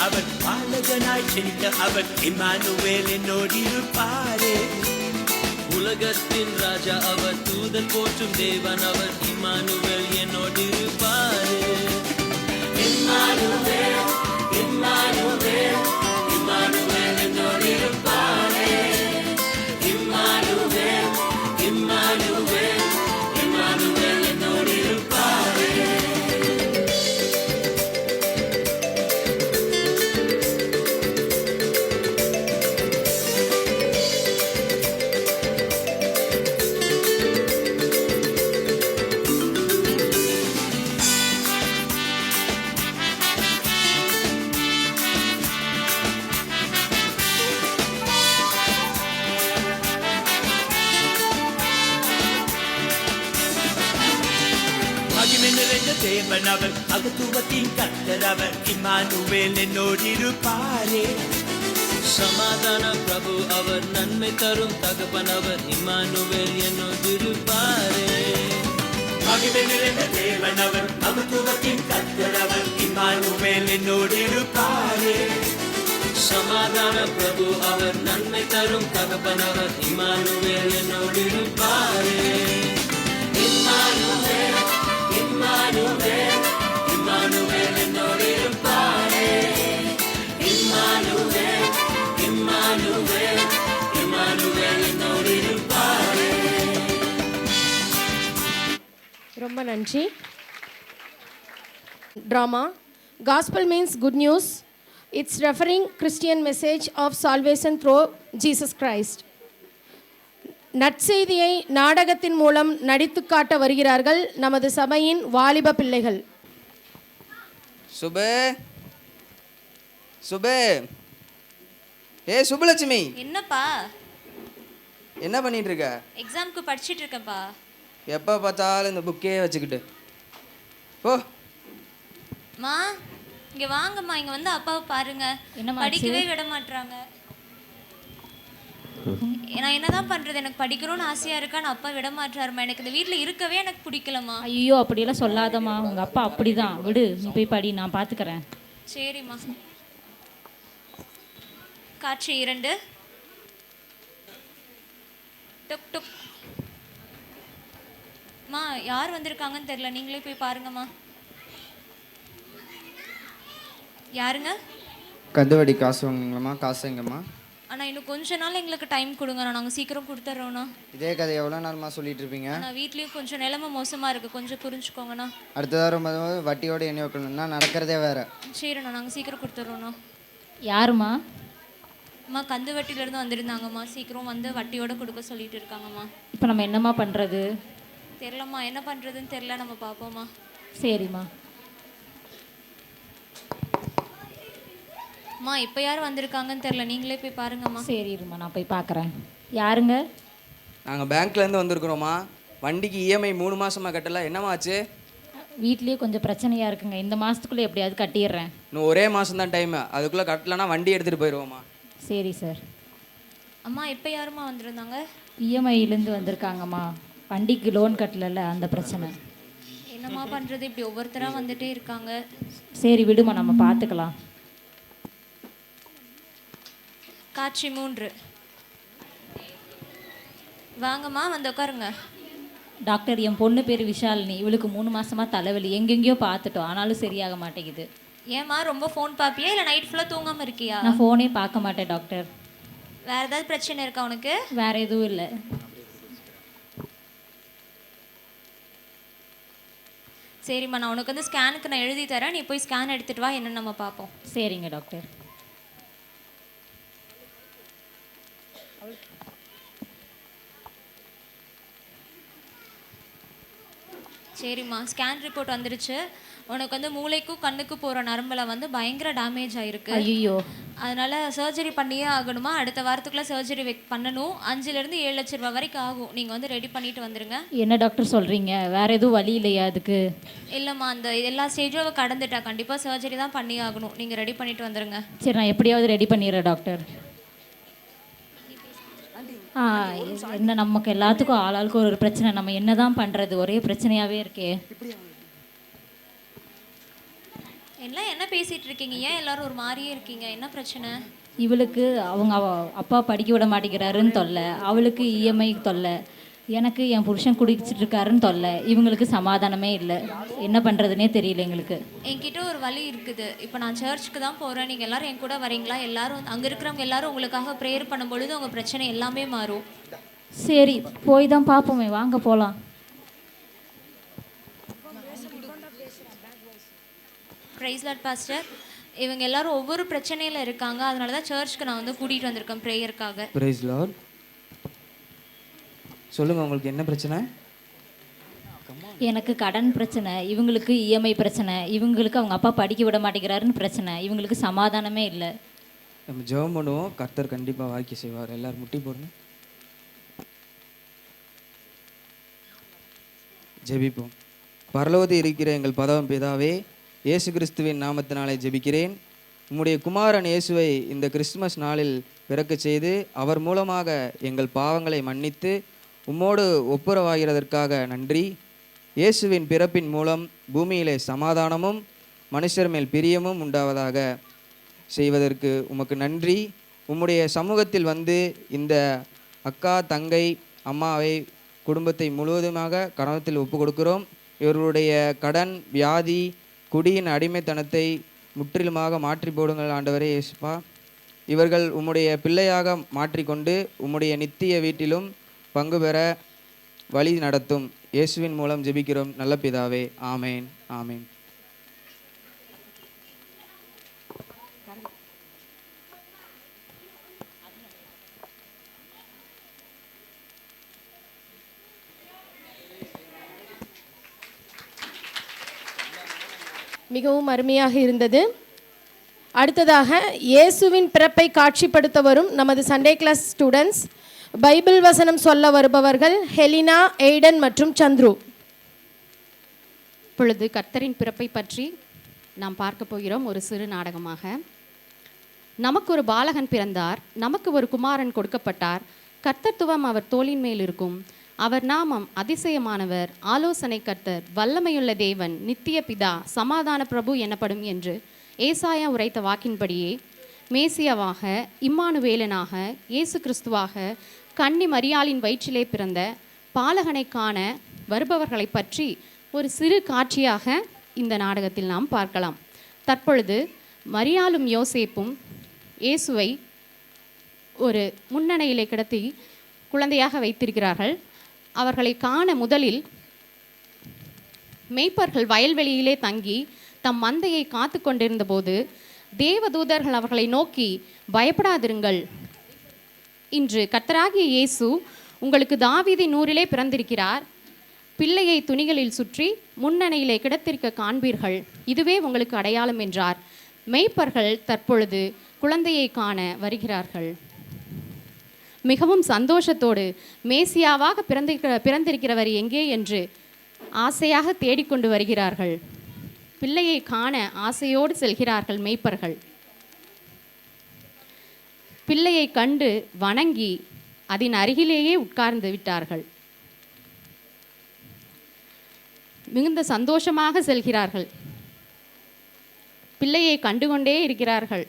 அவர் பாலகனாய் சென்ற அவர் இம்மானுவேல் என்னோடிருப்பாரே. உலகத்தின் ராஜா அவர் தூதன் போற்றும் தேவன் அவர் இம்மானுவேல் என்னோடிருப்பாரே. இம்மானுவேல் இம்மானுவேல் இம்மானுவேல் என்னோடிருப்பாரே. இம்மானுவேல் இம்மானுவேல் இம்மானுவேல் என்னோடிருப்பாரே. தேவன் அவர் அகத்துவத்தின் கர்த்தர் அவர் இம்மானுவேல் என்னோடிருப்பாரே. சமாதான பிரபு அவர் நன்மை தரும் தகப்பன் அவர் இம்மானுவேல் என்னோடிருப்பாரே. மகிமை நிறைந்த தேவன் அவர் அகத்துவத்தின் கர்த்தர் அவர் இம்மானுவேல் என்னோடிருப்பாரே. சமாதான பிரபு அவர் நன்மை தரும் தகப்பன் அவர் இம்மானுவேல் என்னோடிருப்பாரே. இம்மானுவேல் இம்மானுவேல் இம்மானுவேல் என்னோடிருப்பாரே. இம்மானுவேல் இம்மானுவேல் இம்மானுவேல் என்னோடிருப்பாரே. ரொம்ப நன்றி. Drama. Gospel means good news. It's referring Christian message of salvation through Jesus Christ. நற்செய்தியை நாடகத்தின் மூலம் நடித்து காட்ட வருகிறார்கள் நமது சபையின் வாலிப பிள்ளைகள். சுபு சுபு ஏ சுபலட்சுமி. என்னப்பா? என்ன பண்ணிட்டு இருக்க? எக்ஸாம்க்கு படிச்சிட்டு இருக்கேன்ப்பா. எப்போ பார்த்தாலும் இந்த புக்கே வச்சுக்கிட்டு போ. மா இங்க வாங்கம்மா, இங்க வந்து அப்பாவை பாருங்க. படிக்கவே விட மாட்டாங்க. நான் என்னதான் பண்றது? எனக்கு படிக்கணும்னு ஆசையா இருக்கா, நான் அப்பா விட மாட்டாருமா. எனக்கு இந்த வீட்டில் இருக்கவே எனக்கு பிடிக்கலம்மா. ஐயோ அப்படியெல்லாம் சொல்லாதம்மா, உங்க அப்பா அப்படிதான். விடு, நீ போய் படி, நான் பார்த்துக்கிறேன். சரிம்மா. காட்சி 2. டுக் டுக். அம்மா யார் வந்திருக்காங்கன்னு தெரியல, நீங்களே போய் பாருங்கம்மா. யாருங்க? கந்துவடி காசு வாங்குங்களம்மா, காசு எங்கம்மா? ஆனால் இன்னும் கொஞ்ச நாள் எங்களுக்கு டைம் கொடுங்கண்ணா, நாங்கள் சீக்கிரம் கொடுத்துட்றோண்ணா. இதே கதை எவ்வளோ நாள்மா சொல்லிட்டு இருப்பீங்க? ஆனால் வீட்லேயும் கொஞ்சம் நிலைமை மோசமாக இருக்குது, கொஞ்சம் புரிஞ்சுக்கோங்கண்ணா. அடுத்த வாரம் வட்டியோடு எண்ணி வைக்கணும்னா நடக்கிறதே வேறு. சரிண்ணா, நாங்கள் சீக்கிரம் கொடுத்துட்றோண்ணா. யாருமா? அம்மா கந்து வட்டியிலேருந்து வந்திருந்தாங்கம்மா, சீக்கிரம் வந்து வட்டியோடு கொடுக்க சொல்லிட்டு இருக்காங்கம்மா. இப்போ நம்ம என்னம்மா பண்ணுறது? தெரிலம்மா, என்ன பண்ணுறதுன்னு தெரில, நம்ம பார்ப்போம்மா. சரிம்மா. அம்மா இப்போ யார் வந்திருக்காங்கன்னு தெரில, நீங்களே போய் பாருங்கம்மா. சரிம்மா, நான் போய் பார்க்குறேன். யாருங்க? நாங்கள் பேங்க்லேருந்து வந்திருக்கிறோம்மா. வண்டிக்கு இஎம்ஐ 3 மாதமாக கட்டலை, என்னம்மா ஆச்சு? வீட்லேயே கொஞ்சம் பிரச்சனையாக இருக்குங்க, இந்த மாதத்துக்குள்ளே எப்படியாவது கட்டிடுறேன். இன்னும் ஒரே மாதம் தான் டைமு, அதுக்குள்ளே கட்டலைன்னா வண்டி எடுத்துகிட்டு போயிடுவோம்மா. சரி சார். அம்மா இப்போ யாரும்மா வந்திருந்தாங்க? இஎம்ஐலேருந்து வந்திருக்காங்கம்மா, வண்டிக்கு லோன் கட்டலைல்ல, அந்த பிரச்சனை. என்னம்மா பண்ணுறது, இப்படி ஒவ்வொருத்தராக வந்துட்டே இருக்காங்க. சரி விடுமா, நம்ம பார்த்துக்கலாம். காட்சி 3. வாங்கம்மா, வந்து உட்காருங்க. டாக்டர், என் பொண்ணு பேர் விஷாலினி. இவளுக்கு 3 மாதமாக தலைவலி, எங்கெங்கேயோ பார்த்துட்டோம், ஆனாலும் சரியாக மாட்டேங்குது. ஏம்மா ரொம்ப ஃபோன் பார்ப்பியா இல்லை நைட் ஃபுல்லாக தூங்காமல் இருக்கியா? நான் ஃபோனே பார்க்க மாட்டேன் டாக்டர். வேறு ஏதாவது பிரச்சனை இருக்கா உனக்கு? வேறு எதுவும் இல்லை. சரிம்மா, நான் உனக்கு வந்து ஸ்கேனுக்கு நான் எழுதி தரேன், நீ போய் ஸ்கேன் எடுத்துகிட்டு வா, என்னன்னு நம்ம பார்ப்போம். சரிங்க டாக்டர். சரிம்மா, ஸ்கேன் ரிப்போர்ட் வந்துருச்சு. உனக்கு வந்து மூளைக்கும் கண்ணுக்கு போகிற நரம்பில் வந்து பயங்கர டேமேஜ் ஆகிருக்கு. ஐயோ. அதனால் சர்ஜரி பண்ணியே ஆகணுமா? அடுத்த வாரத்துக்குள்ளே சர்ஜரி பண்ணணும். 5 7 லட்ச ரூபா வரைக்கும் ஆகும். நீங்கள் வந்து ரெடி பண்ணிட்டு வந்துடுங்க. என்ன டாக்டர் சொல்கிறீங்க? வேறு எதுவும் வழி இல்லையா அதுக்கு? இல்லைம்மா, அந்த எல்லா ஸ்டேஜும் அவள் கடந்துட்டா, கண்டிப்பாக சர்ஜரி தான் பண்ணி ஆகணும். நீங்கள் ரெடி பண்ணிட்டு வந்துடுங்க. சரி, நான் எப்படியாவது ரெடி பண்ணிடுறேன் டாக்டர். என்ன நமக்கு எல்லாத்துக்கும் ஆளாளுக்கு ஒரு பிரச்சனை, நம்ம என்ன தான் பண்ணுறது? ஒரே பிரச்சனையாகவே இருக்கே. எல்லாம் என்ன பேசிகிட்டு இருக்கீங்க? ஏன் எல்லாரும் ஒரு மாதிரியே இருக்கீங்க? என்ன பிரச்சனை? இவளுக்கு அவங்க அப்பா படிக்க விட மாட்டேங்கிறாருன்னு தொல்லை, அவளுக்கு இஎம்ஐ தொல்லை, எனக்கு என் புருஷன் குடிச்சிட்டு இருக்காருன்னு தொல்லை. இவங்களுக்கு சமாதானமே இல்லை, என்ன பண்ணுறதுனே தெரியல எங்களுக்கு. என்கிட்ட ஒரு வழி இருக்குது. இப்போ நான் சர்ச்சுக்கு தான் போகிறேன், நீங்கள் எல்லோரும் என் கூட வரீங்களா? எல்லாரும் அங்கே இருக்கிறவங்க எல்லாரும் உங்களுக்காக ப்ரேயர் பண்ணும்பொழுது உங்கள் பிரச்சனை எல்லாமே மாறும். சரி, போய் தான் பார்ப்போமே, வாங்க போகலாம். Praise lord pastor. இவங்க எல்லாரும் ஒவ்வொரு பிரச்சனையில் இருக்காங்க, அதனால தான் சர்ச்சுக்கு நான் வந்து கூட்டிகிட்டு வந்திருக்கேன் ப்ரேயருக்காக. Price Lord. சொல்லுங்கள், உங்களுக்கு என்ன பிரச்சனை? எனக்கு கடன் பிரச்சனை, இவங்களுக்கு இஎம்ஐ பிரச்சனை, இவங்களுக்கு அவங்க அப்பா படிக்க விட மாட்டேங்கிறாருன்னு பிரச்சனை, இவங்களுக்கு சமாதானமே இல்லை. நம்ம ஜெபம் பண்ணுவோம், கர்த்தர் கண்டிப்பாக வாய்க்க செய்வார். எல்லோரும் முட்டி போடுங்க, ஜெபிப்போம். பரலோகத்தில் இருக்கிற எங்கள் பரம பிதாவே, இயேசு கிறிஸ்துவின் நாமத்தினாலே ஜெபிக்கிறேன். உம்முடைய குமாரன் இயேசுவை இந்த கிறிஸ்துமஸ் நாளில் பிறக்கச் செய்து அவர் மூலமாக எங்கள் பாவங்களை மன்னித்து உம்மோடு ஒப்புரவாகிறதற்காக நன்றி. இயேசுவின் பிறப்பின் மூலம் பூமியிலே சமாதானமும் மனுஷர் மேல் பிரியமும் உண்டாவதாக செய்வதற்கு உமக்கு நன்றி. உம்முடைய சமூகத்தில் வந்து இந்த அக்கா, தங்கை, அம்மாவை, குடும்பத்தை முழுவதுமாக கரணத்தில் ஒப்பு கொடுக்கிறோம். இவர்களுடைய கடன், வியாதி, குடியின் அடிமைத்தனத்தை முற்றிலுமாக மாற்றி போடுங்கள் ஆண்டவரே இயேசுப்பா. இவர்கள் உம்முடைய பிள்ளையாக மாற்றிக்கொண்டு உம்முடைய நித்திய வீட்டிலும் பங்கு பெற வழி நடத்தும். இயேசுவின் மூலம் ஜெபிக்கிறோம் நல்ல பிதாவே, ஆமேன், ஆமேன். மிகவும் அருமையாக இருந்தது. அடுத்ததாக இயேசுவின் பிறப்பை காட்சிப்படுத்த வரும் நமது சண்டே கிளாஸ் ஸ்டூடெண்ட்ஸ், பைபிள் வசனம் சொல்ல வருபவர்கள் ஹெலினா, எய்டன் மற்றும் சந்துரு. இப்பொழுது கர்த்தரின் பிறப்பை பற்றி நாம் பார்க்க போகிறோம் ஒரு சிறு நாடகமாக. நமக்கு ஒரு பாலகன் பிறந்தார், நமக்கு ஒரு குமாரன் கொடுக்கப்பட்டார், கர்த்தத்துவம் அவர் தோளின் மேல் இருக்கும். அவர் நாமம் அதிசயமானவர், ஆலோசனை கர்த்தர், வல்லமையுள்ள தேவன், நித்திய பிதா, சமாதான பிரபு எனப்படும் என்று ஏசாயா உரைத்த வாக்கின்படியே மேசியாவாக, இம்மானுவேலனாக, இயேசு கிறிஸ்துவாக கன்னி மரியாளின் வயிற்றிலே பிறந்த பாலகனை காண வருபவர்களை பற்றி ஒரு சிறு காட்சியாக இந்த நாடகத்தில் நாம் பார்க்கலாம். தற்பொழுது மரியாளும் யோசேப்பும் இயேசுவை ஒரு முன்னணையிலே கிடத்தி குழந்தையாக வைத்திருக்கிறார்கள். அவர்களை காண முதலில் மேய்ப்பர்கள் வயல்வெளியிலே தங்கி தம் மந்தையை காத்து கொண்டிருந்த போது தேவதூதர்கள் அவர்களை நோக்கி, பயப்படாதிருங்கள், இன்று கர்த்தராகிய இயேசு உங்களுக்கு தாவீதின் ஊரிலே பிறந்திருக்கிறார். பிள்ளையை துணிகளில் சுற்றி முன்னணையிலே கிடத்திருக்க காண்பீர்கள், இதுவே உங்களுக்கு அடையாளம் என்றார். மேய்ப்பர்கள் தற்பொழுது குழந்தையை காண வருகிறார்கள். மிகவும் சந்தோஷத்தோடு மேசியாவாக பிறந்திருக்கிறவர் எங்கே என்று ஆசையாக தேடிக்கொண்டு வருகிறார்கள். பிள்ளையை காண ஆசையோடு செல்கிறார்கள் மேய்ப்பர்கள். பிள்ளையை கண்டு வணங்கி அதன் அருகிலேயே உட்கார்ந்து விட்டார்கள். மிகுந்த சந்தோஷமாக செல்கிறார்கள். பிள்ளையை கண்டுகொண்டே இருக்கிறார்கள்.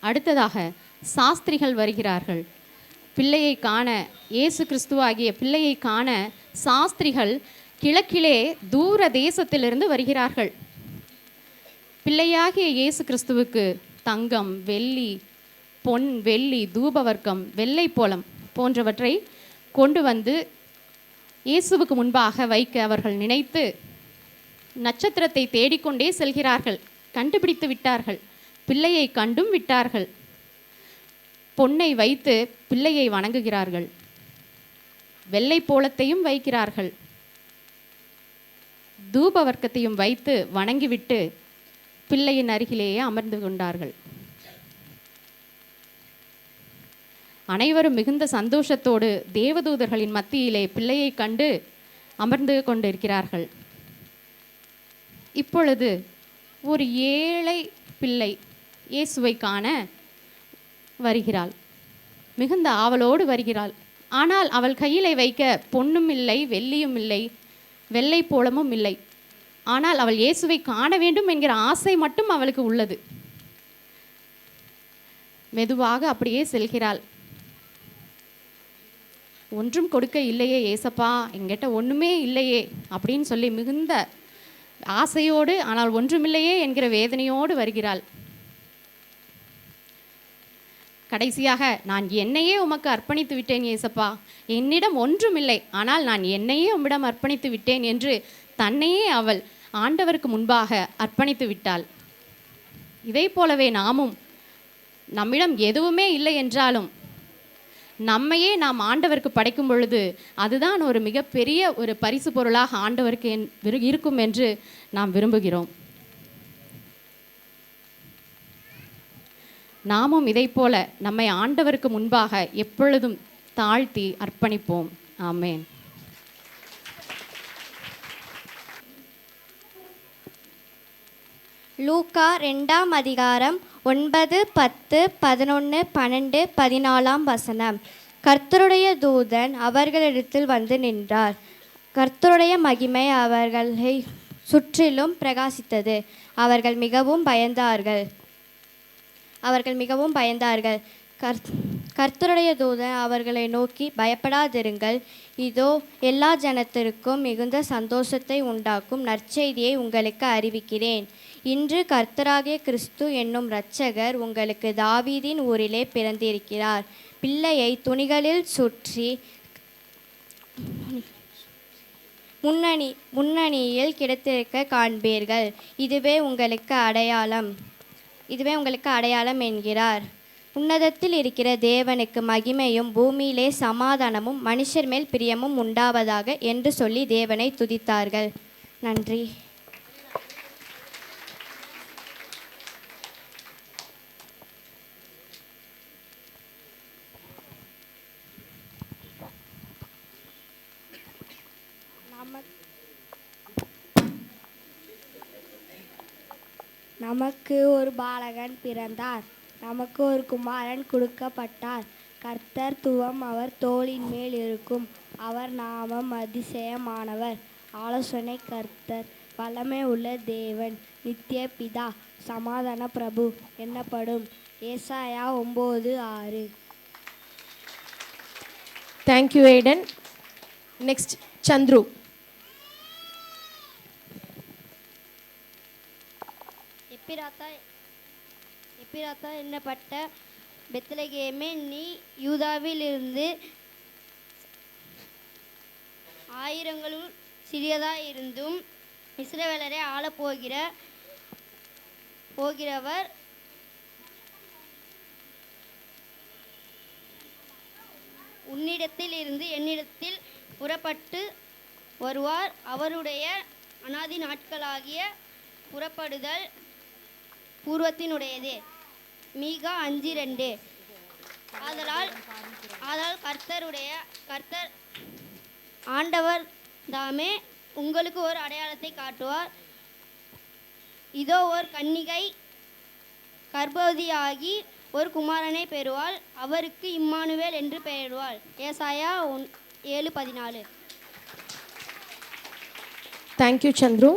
அடுத்ததாக சாஸ்திரிகள் வருகிறார்கள். பிள்ளையை காண, இயேசு கிறிஸ்துவாகிய பிள்ளையை காண சாஸ்திரிகள் கிழக்கிலே தூர தேசத்திலிருந்து வருகிறார்கள். பிள்ளையாகிய இயேசு கிறிஸ்துவுக்கு தங்கம், வெள்ளி, பொன், வெள்ளி, தூபவர்க்கம், வெள்ளை போலம் போன்றவற்றை கொண்டு வந்து இயேசுவுக்கு முன்பாக வைக்க அவர்கள் நினைத்து நட்சத்திரத்தை தேடிக்கொண்டே செல்கிறார்கள். கண்டுபிடித்து விட்டார்கள். பிள்ளையை கண்டும் விட்டார்கள். பொன்னை வைத்து பிள்ளையை வணங்குகிறார்கள். வெள்ளை போலத்தையும் வைக்கிறார்கள். தூபவர்க்கத்தையும் வைத்து வணங்கிவிட்டு பிள்ளையின் அருகிலேயே அமர்ந்து கொண்டார்கள். அனைவரும் மிகுந்த சந்தோஷத்தோடு தேவதூதர்களின் மத்தியிலே பிள்ளையை கண்டு அமர்ந்து கொண்டிருக்கிறார்கள். இப்பொழுது ஒரு ஏழை பிள்ளை இயேசுவை காண வருகிறாள். மிகுந்த ஆவலோடு வருகிறாள். ஆனால் அவள் கையிலே வைக்க பொன்னும் இல்லை, வெள்ளியும் இல்லை, வெள்ளை போலமும் இல்லை. ஆனால் அவள் இயேசுவை காண வேண்டும் என்கிற ஆசை மட்டும் அவளுக்கு உள்ளது. மெதுவாக அப்படியே செல்கிறாள். ஒன்றும் கொடுக்க இல்லையே ஏசப்பா, என்கிட்ட ஒன்றுமே இல்லையே அப்படின்னு சொல்லி மிகுந்த ஆசையோடு, ஆனால் ஒன்றுமில்லையே என்கிற வேதனையோடு வருகிறாள். கடைசியாக, நான் என்னையே உமக்கு அர்ப்பணித்து விட்டேன் ஏசப்பா, என்னிடம் ஒன்றுமில்லை, ஆனால் நான் என்னையே உம்மிடம் அர்ப்பணித்து விட்டேன் என்று தன்னையே அவள் ஆண்டவருக்கு முன்பாக அர்ப்பணித்து விட்டாள். இதை போலவே நாமும் நம்மிடம் எதுவுமே இல்லை என்றாலும் நம்மையே நாம் ஆண்டவருக்கு படைக்கும் பொழுது அதுதான் ஒரு மிகப்பெரிய ஒரு பரிசு பொருளாக ஆண்டவருக்கு இருக்கும் என்று நாம் விரும்புகிறோம். நாமும் இதை போல நம்மை ஆண்டவருக்கு முன்பாக எப்பொழுதும் தாழ்த்தி அர்ப்பணிப்போம். ஆமென். லூக்கா 2ஆம் அதிகாரம் 9, 10, 11, 12, 14 வசனம். கர்த்தருடைய தூதன் அவர்களிடத்தில் வந்து நின்றார். கர்த்தருடைய மகிமை அவர்களை சுற்றிலும் பிரகாசித்தது. அவர்கள் மிகவும் பயந்தார்கள். கர்த்தருடைய தூதன் அவர்களை நோக்கி, பயப்படாதிருங்கள், இதோ எல்லா ஜனத்திற்கும் மிகுந்த சந்தோஷத்தை உண்டாக்கும் நற்செய்தியை உங்களுக்கு அறிவிக்கிறேன். இன்று கர்த்தராகிய கிறிஸ்து என்னும் இரட்சகர் உங்களுக்கு தாவீதின் ஊரிலே பிறந்திருக்கிறார். பிள்ளையை துணிகளில் சுற்றி முன்னணியில் கிடத்திருக்க காண்பீர்கள். இதுவே உங்களுக்கு அடையாளம் என்கிறார். உன்னதத்தில் இருக்கிற தேவனுக்கு மகிமையும் பூமியிலே சமாதானமும் மனுஷர் மேல் பிரியமும் உண்டாவதாக என்று சொல்லி தேவனை துதித்தார்கள். நன்றி. நமக்கு ஒரு பாலகன் பிறந்தார், நமக்கு ஒரு குமாரன் கொடுக்கப்பட்டார். கர்த்தத்துவம் அவர் தோளின் மேல் இருக்கும். அவர் நாமம் அதிசயமானவர், ஆலோசனை கர்த்தர், வல்லமை உள்ள தேவன், நித்திய பிதா, சமாதான பிரபு என்னப்படும். ஏசாயா 9:6. Thank you Aidan. நெக்ஸ்ட் சந்துரு. எப்பிராத்தா என்னப்பட்ட பெத்லகேமே, நீ யூதாவிலிருந்து ஆயிரங்களுள் சிறியதாயிருந்தும் இஸ்ரவேலரை போகிறவர் உன்னிடத்தில் இருந்து என்னிடத்தில் புறப்பட்டு வருவார். அவருடைய அநாதி நாட்களாகிய புறப்படுதல் பூர்வத்தினுடையதே. மீகா 5:2. ஆதலால் கர்த்தர் ஆண்டவர் தாமே உங்களுக்கு ஒரு அடையாளத்தை காட்டுவார். இதோ ஒரு கன்னிகை கர்ப்பவதியாகி ஒரு குமாரனை பெறுவாள். அவருக்கு இம்மானுவேல் என்று பெயரிடுவாள். ஏசாயா 7:14. தேங்க்யூ சந்துரு.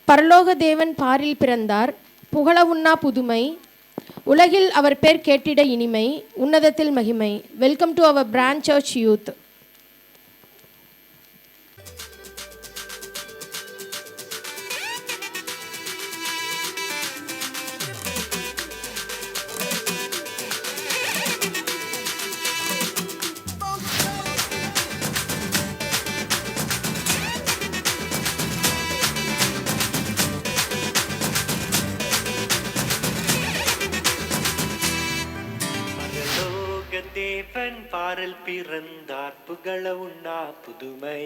பரலோக தேவன் பாரில் பிறந்தார், புகழ உண்ணா புதுமை, உலகில் அவர் பேர் கேட்டிட இனிமை, உன்னதத்தில் மகிமை. Welcome to our branch church youth. தேவன் பாரில் பிறந்தார், புகழ உண்ணா புதுமை,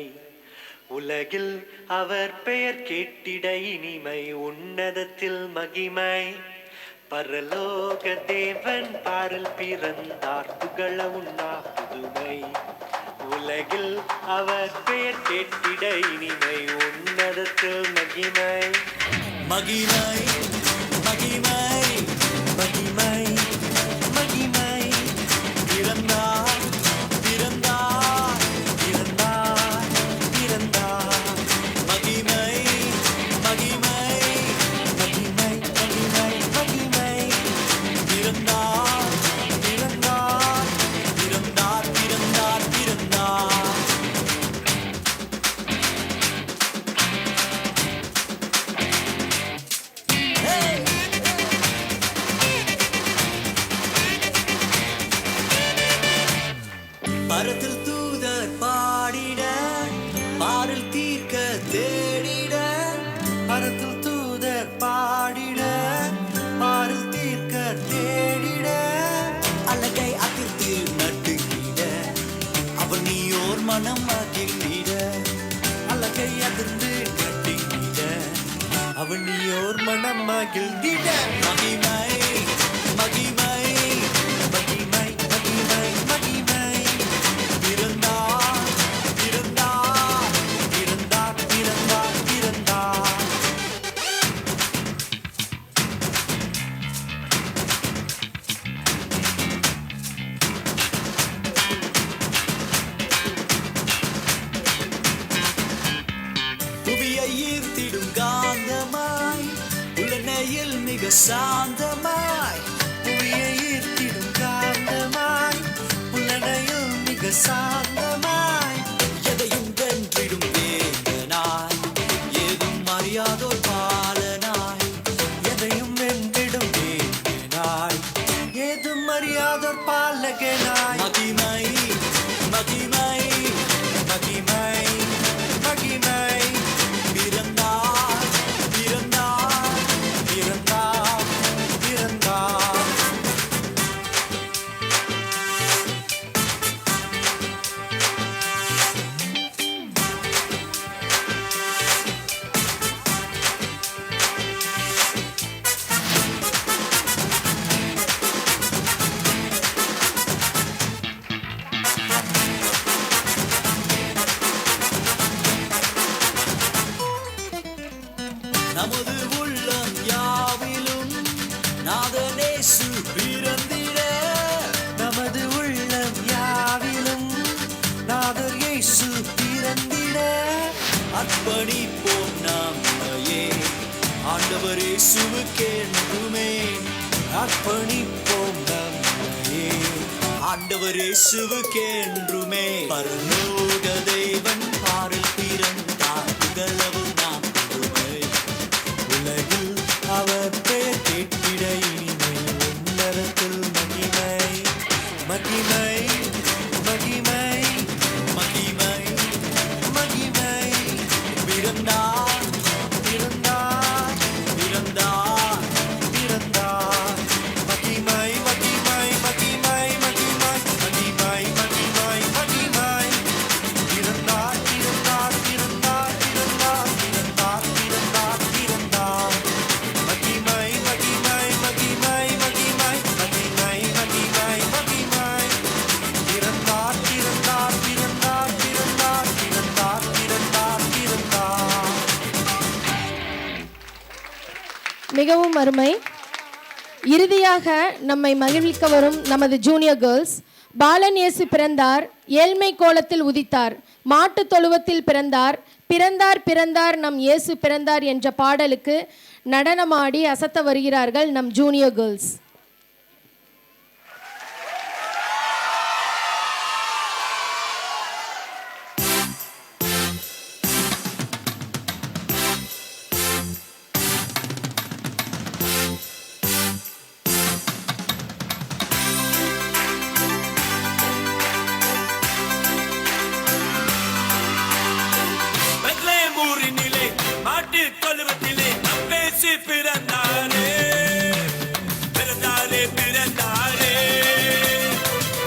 உலகில் அவர் பெயர் கேட்டிட இனிமை, உன்னதத்தில் மகிமை. பரலோக தேவன் பாரில் பிறந்தார், புகழ உண்ணா புதுமை, உலகில் அவர் பெயர் கேட்டிட இனிமை, உன்னதத்தில் மகிமை. மகிமை மகிமை மகிமை மகிமை. பிறந்தார் பிறந்தார் பிறந்தார் பிறந்தார். மகிமை மகிமை மகிமை மகிமை மகிமை. பிறந்தார் பிறந்தார் பிறந்தார் பிறந்தார் பிறந்தார். பரத்தில் தூதர் பாடிட, பாரில் தீர்க்க தேடிட. பரத்தில் தூதர் பாடிட, பாரில் தீர்க்க தேடிட. அழகை அதிர்த்து நட்டுகிட, அவன் நீயோர் மனம் மகிழ்ந்திட. அழகை அதிர்ந்து நட்டுகிட, அவன் நீயோர் மனம் மகிழ்ந்திட. மகிமை மகிமை மகிமை மகிமை மகிமை. பிறந்தார் பிறந்தார் பிறந்தார் பிறந்தார் பிறந்தார். புவியை ஈர்த்திடும் காந்தமாய், உலனையில் மிக சாந்தமாய். புவியை ஈர்த்திடும் காந்தமாய், உலனையில் மிக சாந்தமாய். எதையும் வென்றிடும் வேந்தனாய், ஏதும் அறியாதோர் பாலனாய். எதையும் வென்றிடும் வேந்தனாய், ஏதும் அறியாதோர் பாலகனாய். மகிமை மகிமை மகிமை மகிமை. பிறந்தார் பிறந்தார் பிறந்தார் பிறந்தார். நமது உள்ளம் யாவிலும் நாதனேசு பிறந்திட. நமது உள்ளம் யாவிலும் நாதர் இயேசு பிறந்திட. அர்ப்பணிப்போம் நம்மையே ஆண்டவர் ஆண்டவர் இயேசுவுக்கே என்றுமே அர்ப்பணிப்போம் நம்மையே. ஆண்டவர் இயேசுவுக்கே என்றுமே பரலோக தேவன் பாரில் பிறந்தார் புகழவும் நாம் பெருமை. உலகில் அவர் பெயர் கேட்டிட இனிமேல் உன்னதத்தில் மகிமை மகிமை மகிமை மகிமை மகிமை. பிறந்தார் பிறந்தார் பிறந்தார் பிறந்தார். மகிமை மகிமை மகிமை மகிமை மகிமை மகிமை மகிமை. பிறந்தார் பிறந்தார் பிறந்தார் பிறந்தார் பிறந்தார் பிறந்தார் பிறந்தார். மகிமை மகிமை மகிமை மகிமை மகிமை மகிமை மகிமை. பிறந்தார் பிறந்தார் பிறந்தார் பிறந்தார் பிறந்தார் பிறந்தார் பிறந்தார். மிகவும் அருமை. இறுதியாக நம்மை மகிழ்விக்க வரும் நமது ஜூனியர் கேர்ள்ஸ். பாலன் இயேசு பிறந்தார், ஏழ்மை கோலத்தில் உதித்தார், மாட்டுத் தொழுவத்தில் பிறந்தார், பிறந்தார் பிறந்தார் நம் இயேசு பிறந்தார் என்ற பாடலுக்கு நடனமாடி அசத்த வருகிறார்கள் நம் ஜூனியர் கேர்ள்ஸ். பெத்லகேம் ஊரினிலே மாட்டுத் தொழுவத்திலே நம் இயேசு பிறந்தாரே. பிறந்தாரே பிறந்தாரே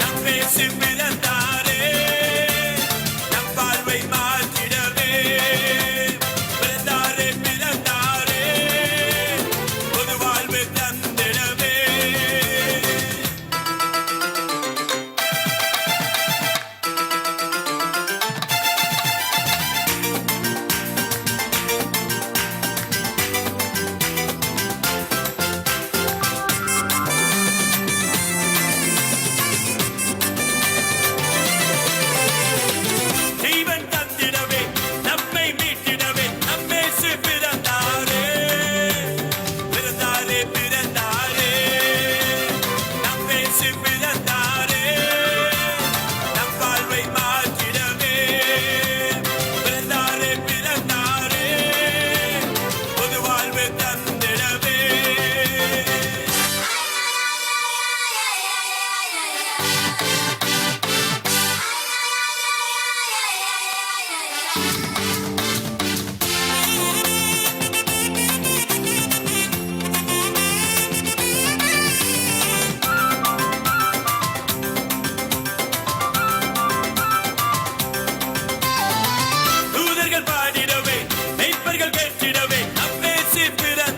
நம் இயேசு பிறந்தாரே. நம் வாழ்வை மாற்றிடவே பிறந்தாரே பிறந்தாரே. பொது வாழ்வு தந்திடவே. ஜீவன் தந்திடவே நம்மை மீட்டிடவே நம் இயேசு பிறந்தாரே. பிறந்தாரே பிறந்தாரே நம் இயேசு பிறந்தாரே. நம் வாழ்வை மாற்றிடவே பிறந்தாரே பிறந்தாரே. பொது வாழ்வு தந்திடவே. தூதர்கள் பாடிடவே மெய்ப்பர்கள் கேட்டிடவே நம் இயேசு பிறந்தாரே.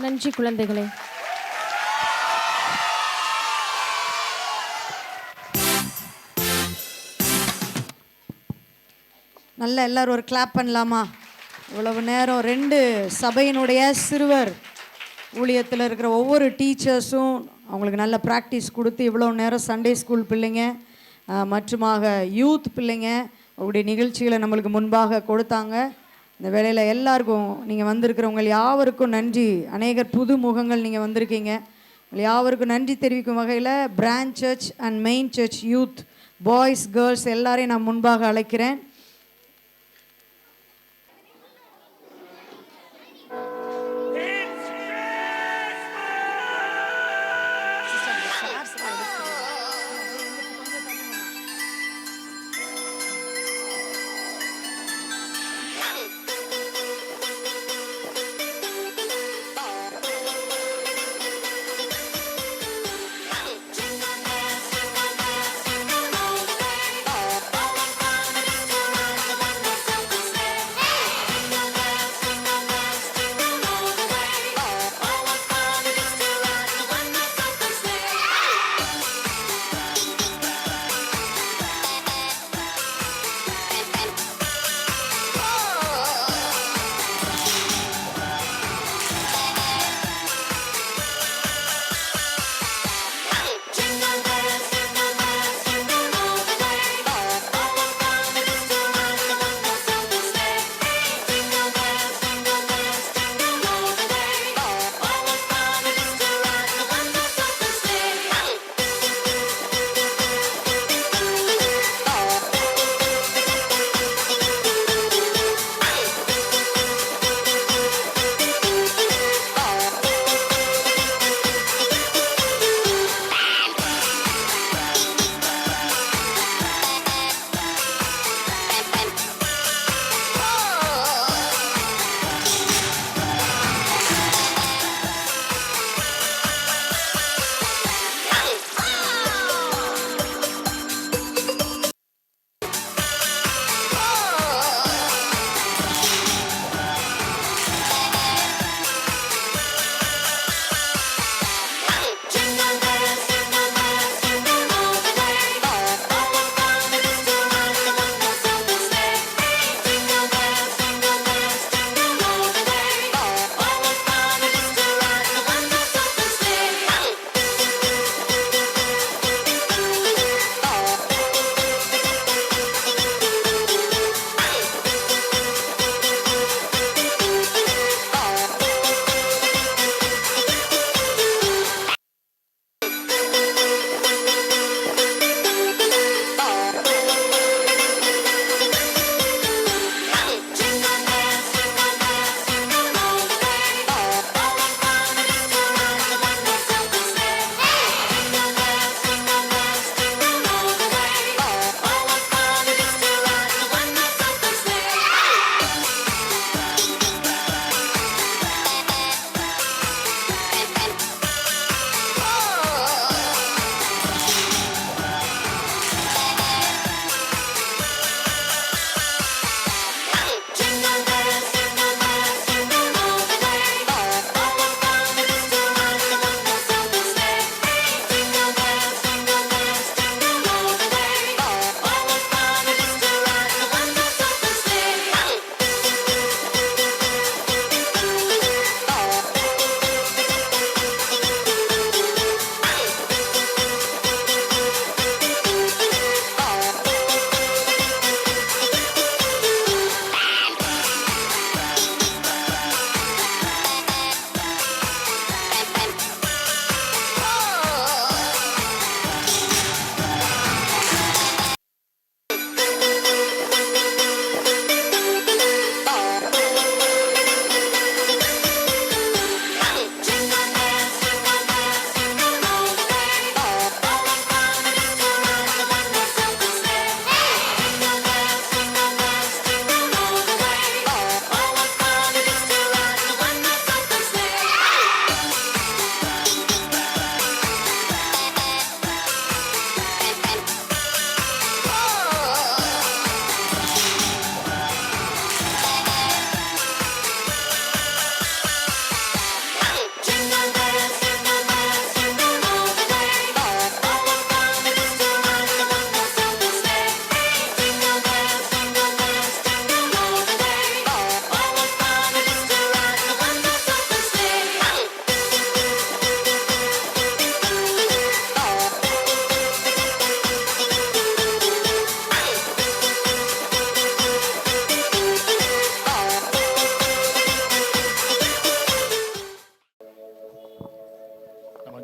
நன்றி குழந்தைகளே. நல்ல எல்லாரும் ஒரு கிளாப் பண்ணலாமா? இவ்வளவு நேரம் 2 சபையினுடைய சிறுவர் ஊழியத்தில் இருக்கிற ஒவ்வொரு டீச்சர்ஸும் அவங்களுக்கு நல்ல ப்ராக்டிஸ் கொடுத்து இவ்வளோ நேரம் சண்டே ஸ்கூல் பிள்ளைங்க மற்றுமாக யூத் பிள்ளைங்க அவருடைய நிகழ்ச்சிகளை நம்மளுக்கு முன்பாக கொடுத்தாங்க. இந்த வேளையில் எல்லாருக்கும் நீங்கள் வந்திருக்கிறவங்க யாவருக்கும் நன்றி. அநேகர் புது முகங்கள் நீங்கள் வந்திருக்கீங்க. யாவருக்கும் நன்றி தெரிவிக்கும் வகையில் branch church and main church youth boys girls எல்லாரையும் நான் முன்பாக அழைக்கிறேன். Jingle bells, jingle bells, jingle all the way.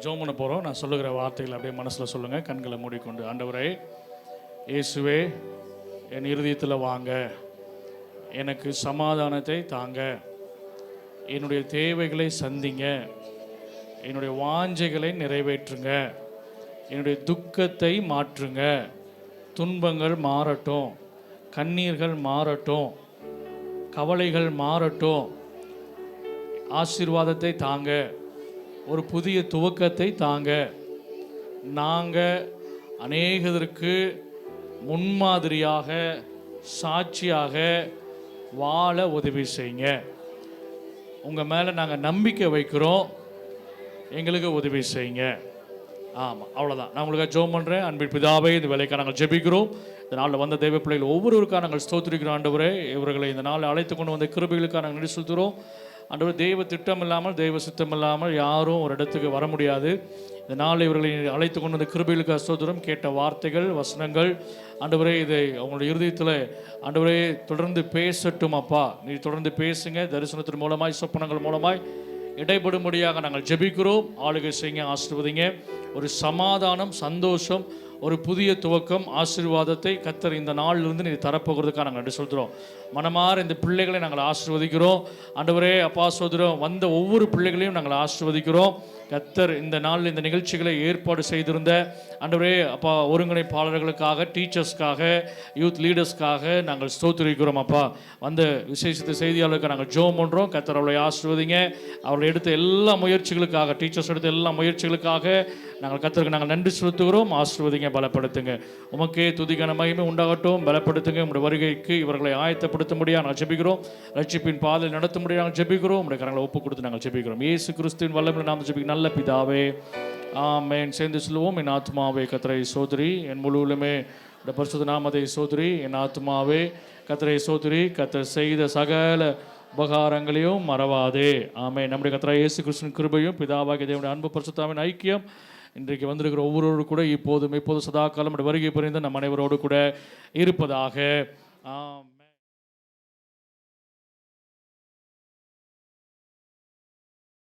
ஜெபம் பண்ண போகிறோம். நான் சொல்லுகிற வார்த்தைகளை அப்படியே மனசில் சொல்லுங்கள். கண்களை மூடிக்கொண்டு, ஆண்டவரே இயேசுவே, என் இருதயத்தில் வாங்க, எனக்கு சமாதானத்தை தாங்க, என்னுடைய தேவைகளை சந்திங்க, என்னுடைய வாஞ்சைகளை நிறைவேற்றுங்க, என்னுடைய துக்கத்தை மாற்றுங்க, துன்பங்கள் மாறட்டும், கண்ணீர்கள் மாறட்டும், கவலைகள் மாறட்டும், ஆசீர்வாதத்தை தாங்க, ஒரு புதிய துவக்கத்தை தாங்க. நாங்கள் அநேகருக்கு முன்மாதிரியாக சாட்சியாக வாழ உதவி செய்யுங்க. உங்கள் மேலே நாங்கள் நம்பிக்கை வைக்கிறோம், எங்களுக்கு உதவி செய்யுங்க. ஆமாம், அவ்வளோதான். நான் உங்களுக்கு ஜெபம் பண்ணுறேன். அன்பின் பிதாவே, இந்த வேலைக்காக நாங்கள் ஜெபிக்கிறோம். இந்த நாளில் வந்த தெய்வ பிள்ளைகள் ஒவ்வொருவருக்காக நாங்கள் ஸ்தோத்திரிக்கிறோம். ஆண்டவரே, இவர்களை இந்த நாளில் அழைத்து கொண்டு வந்த கிருபைகளுக்காக நாங்கள் நன்றி செலுத்துகிறோம். ஆண்டவர், தெய்வ திட்டம் இல்லாமல், தெய்வ சித்தம் இல்லாமல் யாரும் ஒரு இடத்துக்கு வர முடியாது. இந்த நாள் இவர்களை அழைத்து கொண்டு வந்த கிருபைகளுக்காக ஸ்தோத்திரம். கேட்ட வார்த்தைகள், வசனங்கள், ஆண்டவரே, இதை அவங்களுடைய இருதயத்தில் ஆண்டவரே தொடர்ந்து பேசட்டும். அப்பா, நீ தொடர்ந்து பேசுங்க. தரிசனத்தின் மூலமாய், சொப்பனங்கள் மூலமாய் இடைபடும்படியாக நாங்கள் ஜெபிக்கிறோம். ஆளுகை செய்யுங்க, ஆசீர்வதிங்க. ஒரு சமாதானம், சந்தோஷம், ஒரு புதிய துவக்கம், ஆசீர்வாதத்தை கர்த்தர் இந்த நாளிலிருந்து நீ தரப்போகிறதுக்காக நாங்கள் நன்றி சொல்கிறோம். மனமாற இந்த பிள்ளைகளை நாங்கள் ஆசீர்வதிக்கிறோம். ஆண்டவரே அப்பா சோதரம், வந்த ஒவ்வொரு பிள்ளைகளையும் நாங்கள் ஆசீர்வதிக்கிறோம். கர்த்தர் இந்த நாளில் இந்த நிகழ்ச்சிகளை ஏற்பாடு செய்திருந்த ஆண்டவரே அப்பா ஒருங்கிணைப்பாளர்களுக்காக, டீச்சர்ஸ்க்காக, யூத் லீடர்ஸ்க்காக நாங்கள் ஸ்தோத்திரிக்கிறோம். அப்பா, வந்த விசேஷித்த செய்தியாளருக்கு நாங்கள் ஜெபம் பண்ணுறோம். கர்த்தர் அவளை ஆசீர்வதிங்க. அவளை எடுத்த எல்லா முயற்சிகளுக்காக, டீச்சர்ஸ் எடுத்த எல்லா முயற்சிகளுக்காக நாங்கள் கர்த்தருக்கு நாங்கள் நன்றி செலுத்துகிறோம். ஆசீர்வதிங்க, பலப்படுத்துங்க. உமக்கே துதிக்கான மகிமை உண்டாகட்டும். பலப்படுத்துங்க. உங்களுடைய வருகைக்கு இவர்களை ஆயத்தப்படுத்தும்படியாக நாங்கள் ஜெபிக்கிறோம். ரட்சிப்பின் பாதையில் நடத்தும்படியாக நாங்கள் ஜெபிக்கிறோம். உங்களுடைய கரங்களை ஒப்பு கொடுத்து நாங்கள் ஜெபிக்கிறோம். இயேசு கிறிஸ்துவின் வல்லமையில் நாம் ஜெபிக்கிறோம். நல்ல பிதாவே, ஆமென். சேர்ந்து சொல்லுவோம். என் ஆத்மாவே கர்த்தரை சோதரி, என் முழுவலுமே பரிசுத்த நாமத்தை சோதரி. என் ஆத்மாவே கர்த்தரை சோதரி, கர்த்தர் செய்த சகல உபகாரங்களையும் மறவாதே. ஆமென். நம்முடைய கர்த்தராகிய இயேசு கிறிஸ்துவின் கிருபையும், பிதாவாகிய தேவனுடைய அன்பு, பரிசுத்தாவின் ஐக்கியம் இன்றைக்கு வந்திருக்கிற ஒவ்வொருவரும் கூட இப்போதும் சதா காலம் வருகை புரிந்து நம் அனைவரோடு கூட இருப்பதாக. ஆம்.